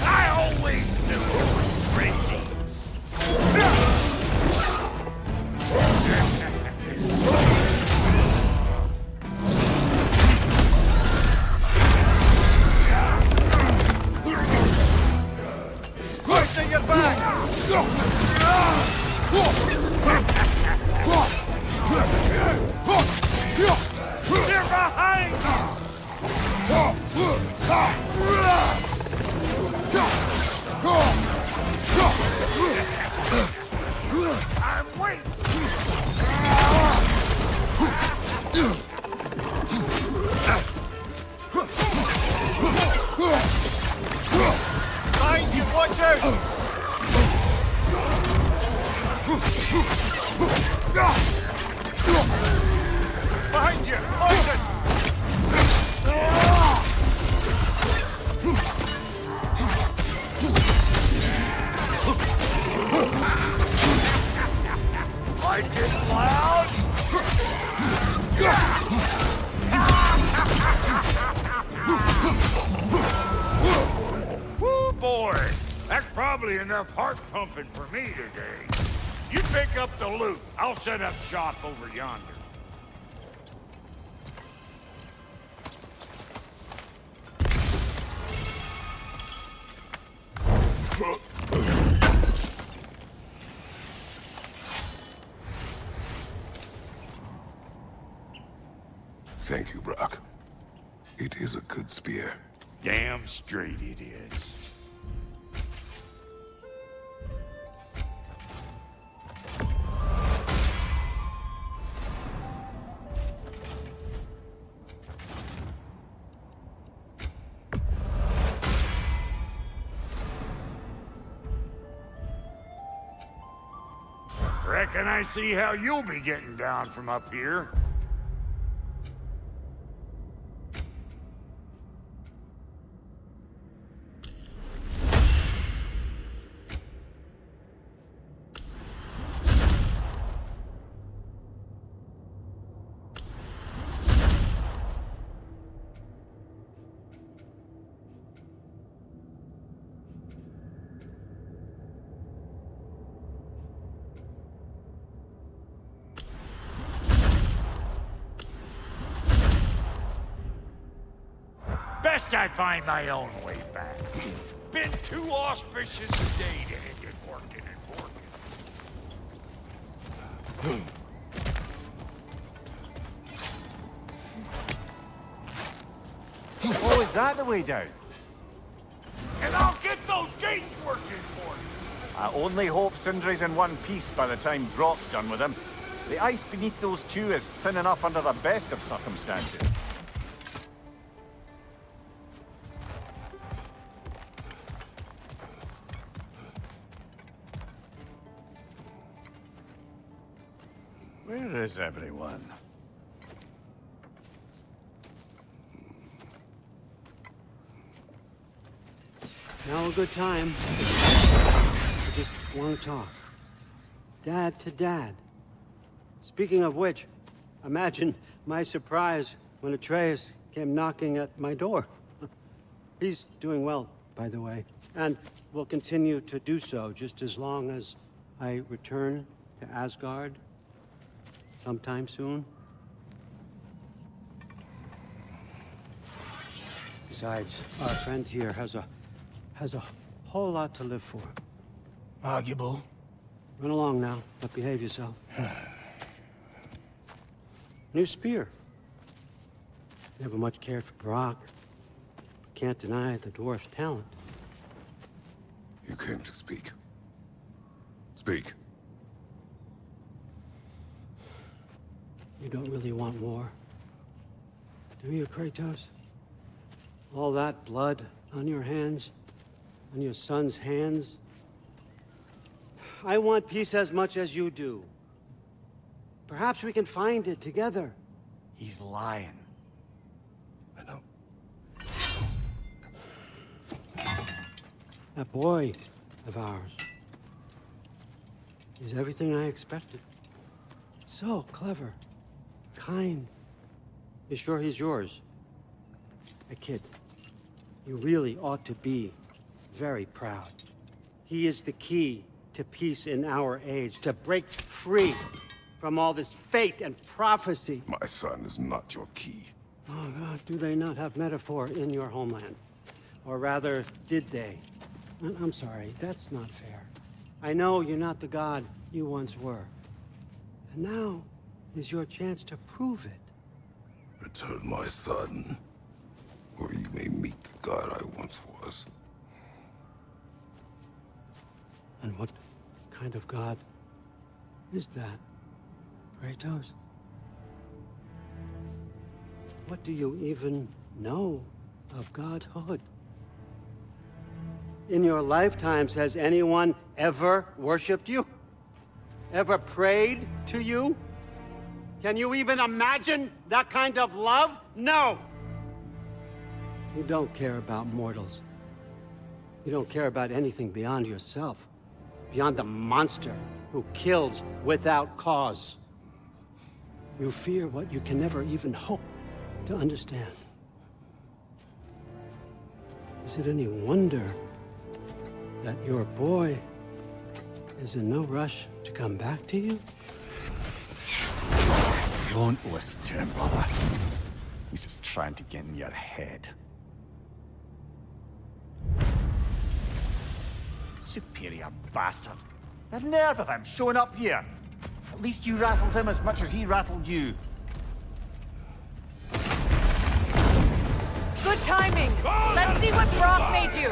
I always knew you were crazy. Pushing your back! They're behind I'm waiting. Behind you, watch out! Behind you, poison! Like it loud? Woo, boy! That's probably enough heart pumping for me today. You pick up the loot. I'll set up shop over yonder. Thank you, Brock. It is a good spear. Damn straight it is. Reckon I see how you'll be getting down from up here. Best I find my own way back. Been too auspicious a day to end it working and working. Oh, is that the way down? And I'll get those gates working for you. I only hope Sindri's in one piece by the time Brock's done with him. The ice beneath those two is thin enough under the best of circumstances. Where is everyone? Now a good time. I just want to talk. Dad to Dad. Speaking of which, imagine my surprise when Atreus came knocking at my door. He's doing well, by the way, and will continue to do so just as long as I return to Asgard sometime soon. Besides, our friend here has a whole lot to live for. Arguable. Run along now, but behave yourself. New spear. Never much cared for Brock. Can't deny the dwarf's talent. You came to speak. Speak. You don't really want war, do you, Kratos? All that blood on your hands, on your son's hands? I want peace as much as you do. Perhaps we can find it together. He's lying. I know. That boy of ours is everything I expected. So clever, kind. You sure he's yours? A kid. You really ought to be very proud. He is the key to peace in our age, to break free from all this fate and prophecy. My son is not your key. Oh, God, do they not have metaphor in your homeland? Or rather, did they? I'm sorry, that's not fair. I know you're not the god you once were. And now is your chance to prove it. Return my son, or you may meet the god I once was. And what kind of god is that, Kratos? What do you even know of godhood? In your lifetimes, has anyone ever worshipped you? Ever prayed to you? Can you even imagine that kind of love? No! You don't care about mortals. You don't care about anything beyond yourself. Beyond the monster who kills without cause. You fear what you can never even hope to understand. Is it any wonder that your boy is in no rush to come back to you? Don't listen to him, brother. He's just trying to get in your head. Superior bastard. The nerve of him showing up here. At least you rattled him as much as he rattled you. Good timing! Let's see what Brock made you!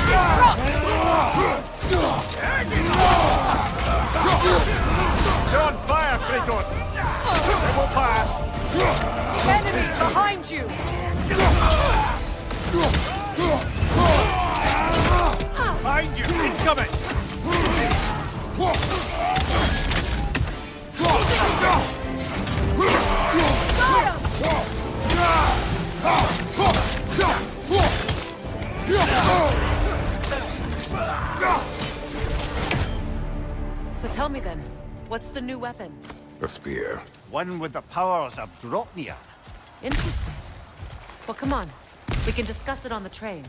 Brock! You're on fire, Kratos! It will pass! Enemy behind you! Behind you! Incoming! So tell me then, what's the new weapon? A spear. One with the powers of Dropnir. Interesting. Well, come on. We can discuss it on the train.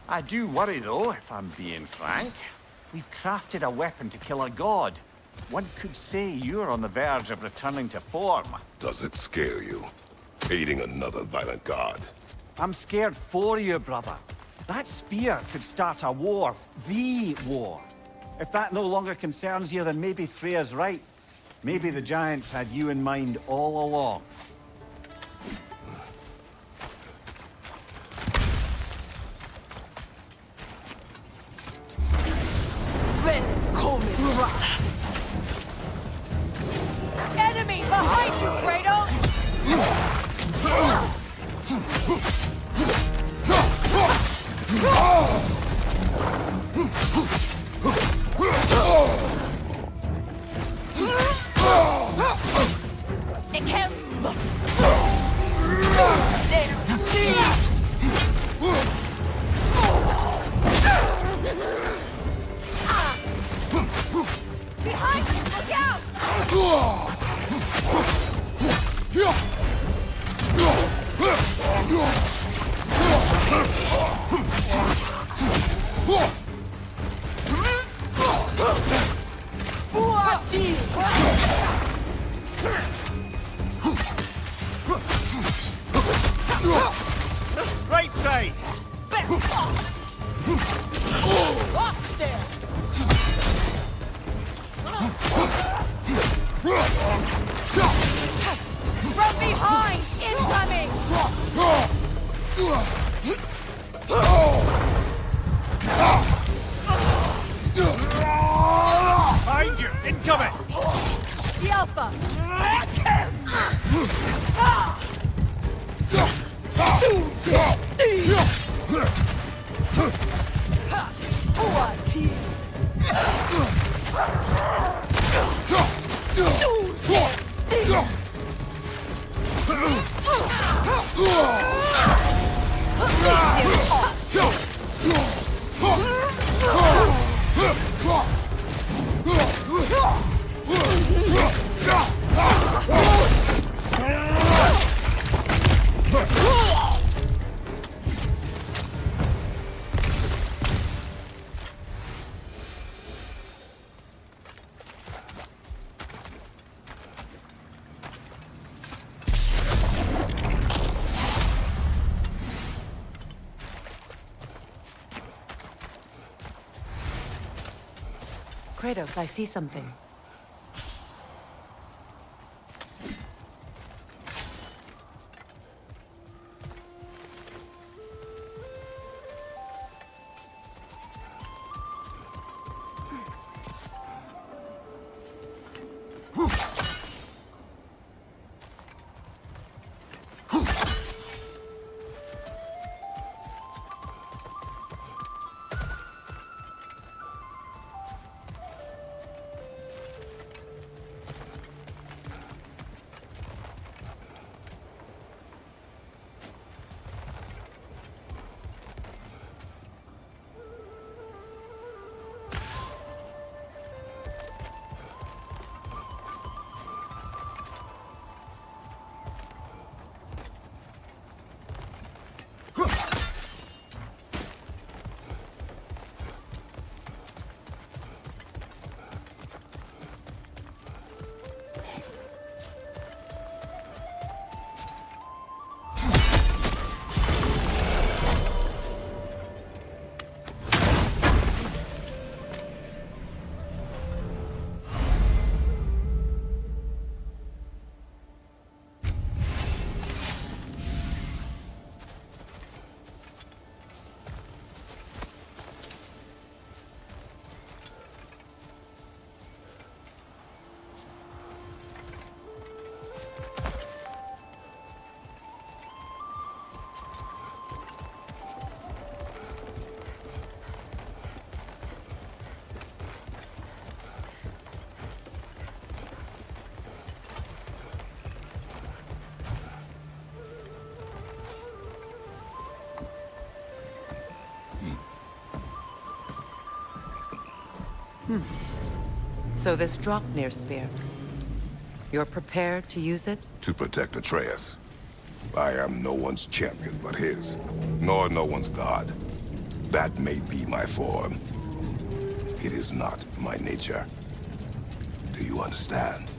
I do worry, though, if I'm being frank. We've crafted a weapon to kill a god. One could say you're on the verge of returning to form. Does it scare you? Aiding another violent god? I'm scared for you, brother. That spear could start a war. The war. If that no longer concerns you, then maybe Freya's right. Maybe the Giants had you in mind all along. Enemy behind you, Kratos! Behind you, look out! Right side! Off there! From behind! Incoming! Behind you! Incoming! The Alpha! Kratos, I see something. So this Draupnir spear, you're prepared to use it? To protect Atreus. I am no one's champion but his, nor no one's god. That may be my form. It is not my nature. Do you understand?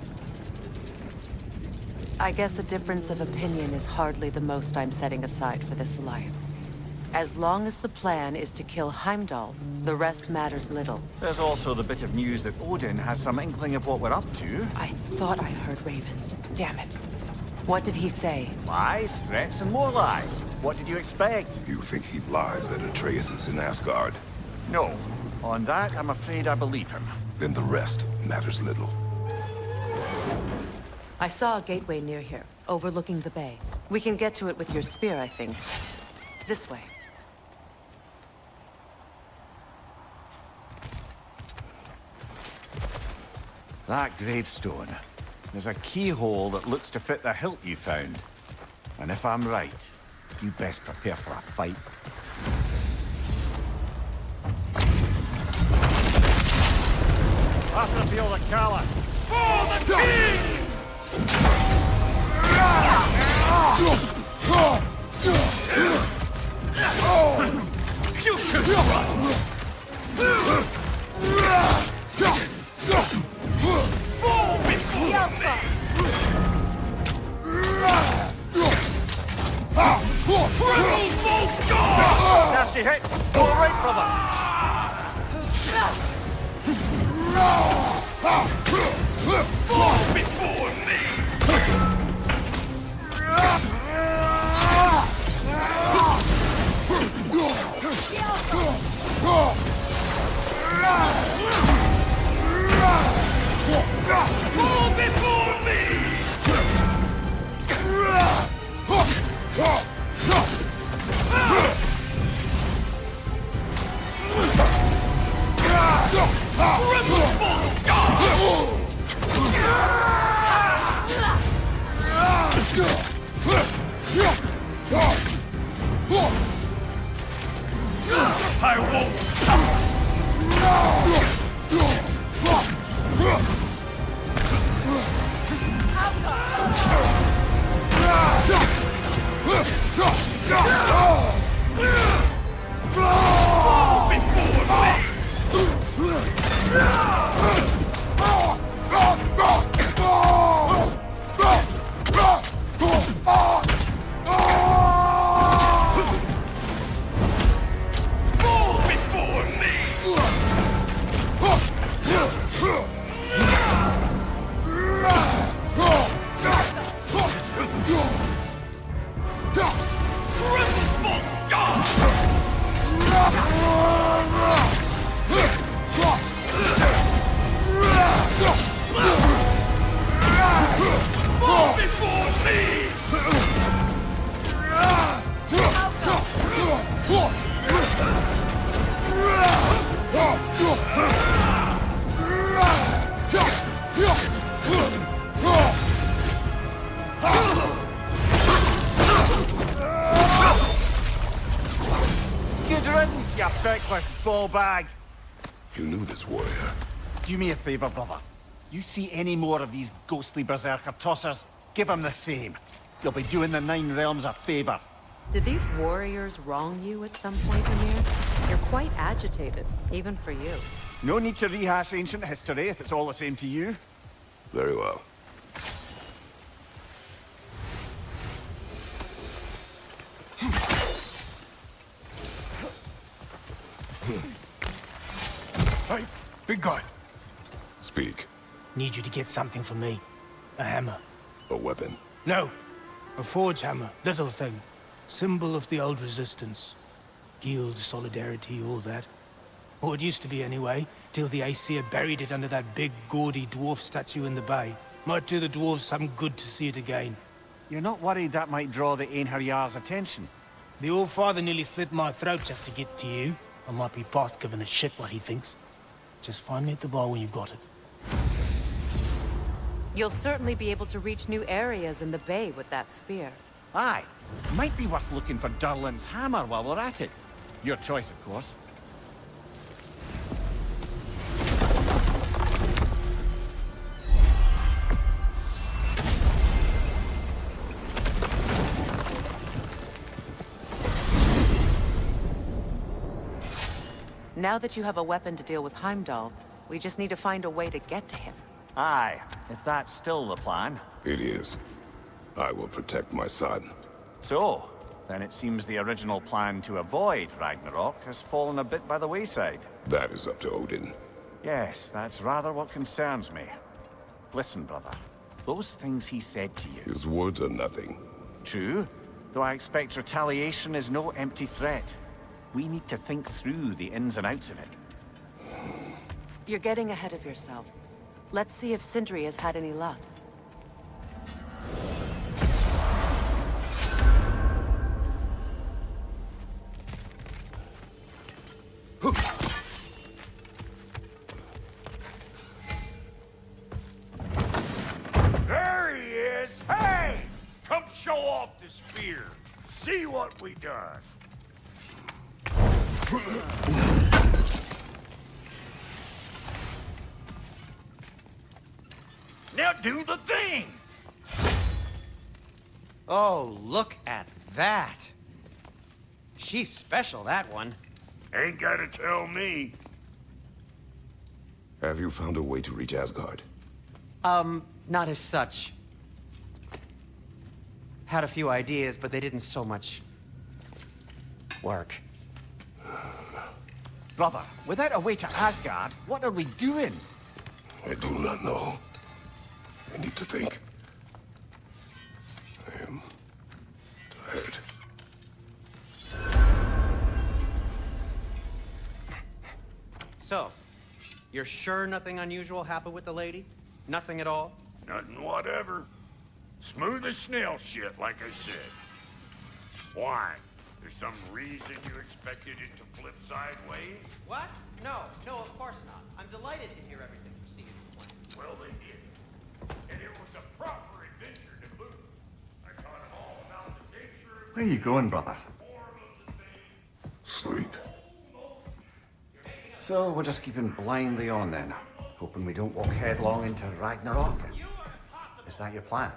I guess a difference of opinion is hardly the most I'm setting aside for this alliance. As long as the plan is to kill Heimdall, the rest matters little. There's also the bit of news that Odin has some inkling of what we're up to. I thought I heard ravens. Damn it. What did he say? Lies, threats, and more lies. What did you expect? You think he lies that Atreus is in Asgard? No. On that, I'm afraid I believe him. Then the rest matters little. I saw a gateway near here, overlooking the bay. We can get to it with your spear, I think. This way. That gravestone. There's a keyhole that looks to fit the hilt you found. And if I'm right, you best prepare for a fight. After the field of Kala. For the king! You should run! Fall before me! Triple bolt guard! Nasty hit! All right, brother! Fall before me! Fall before me! Triple bolt guard! I won't stop! Fall before me! Fall before me! Triple bolt guard! Fall before me! Good riddance, you feckless ball bag! You knew this warrior. Do me a favor, brother. You see any more of these ghostly berserker tossers, give them the same. You'll be doing the Nine Realms a favor. Did these warriors wrong you at some point, Amir? You're quite agitated, even for you. No need to rehash ancient history if it's all the same to you. Very well. Hey, big guy. Speak. Need you to get something for me. A hammer. A weapon. No. A forge hammer. Little thing. Symbol of the old resistance. Guild, solidarity, all that. Or it used to be anyway, till the Aesir buried it under that big, gaudy dwarf statue in the bay. Might do the dwarves some good to see it again. You're not worried that might draw the Einherjar's attention? The old father nearly slit my throat just to get to you. I might be past giving a shit what he thinks. Just find me at the bar when you've got it. You'll certainly be able to reach new areas in the bay with that spear. Aye. Might be worth looking for Durlin's hammer while we're at it. Your choice, of course. Now that you have a weapon to deal with Heimdall, we just need to find a way to get to him. Aye, if that's still the plan. It is. I will protect my son. So, then it seems the original plan to avoid Ragnarok has fallen a bit by the wayside. That is up to Odin. Yes, that's rather what concerns me. Listen, brother. Those things he said to you... His words are nothing. True, though I expect retaliation is no empty threat. We need to think through the ins and outs of it. You're getting ahead of yourself. Let's see if Sindri has had any luck. There he is! Hey! Come show off the spear. See what we done. Now do the thing! Oh, look at that. She's special, that one. Ain't gotta tell me. Have you found a way to reach Asgard? Not as such. Had a few ideas, but they didn't so much work. Brother, without a way to Asgard, what are we doing? I do not know. I need to think. I am tired. So, you're sure nothing unusual happened with the lady? Nothing at all? Nothing whatever. Smooth as snail shit, like I said. Why? There's some reason you expected it to flip sideways? What? No, of course not. I'm delighted to hear everything proceeded as planned. Well, they did. And it was a proper adventure to boot. I taught them all about the nature of Where are you going, brother? Sleep. So, we're just keeping blindly on then, hoping we don't walk headlong into Ragnarok. Is that your plan?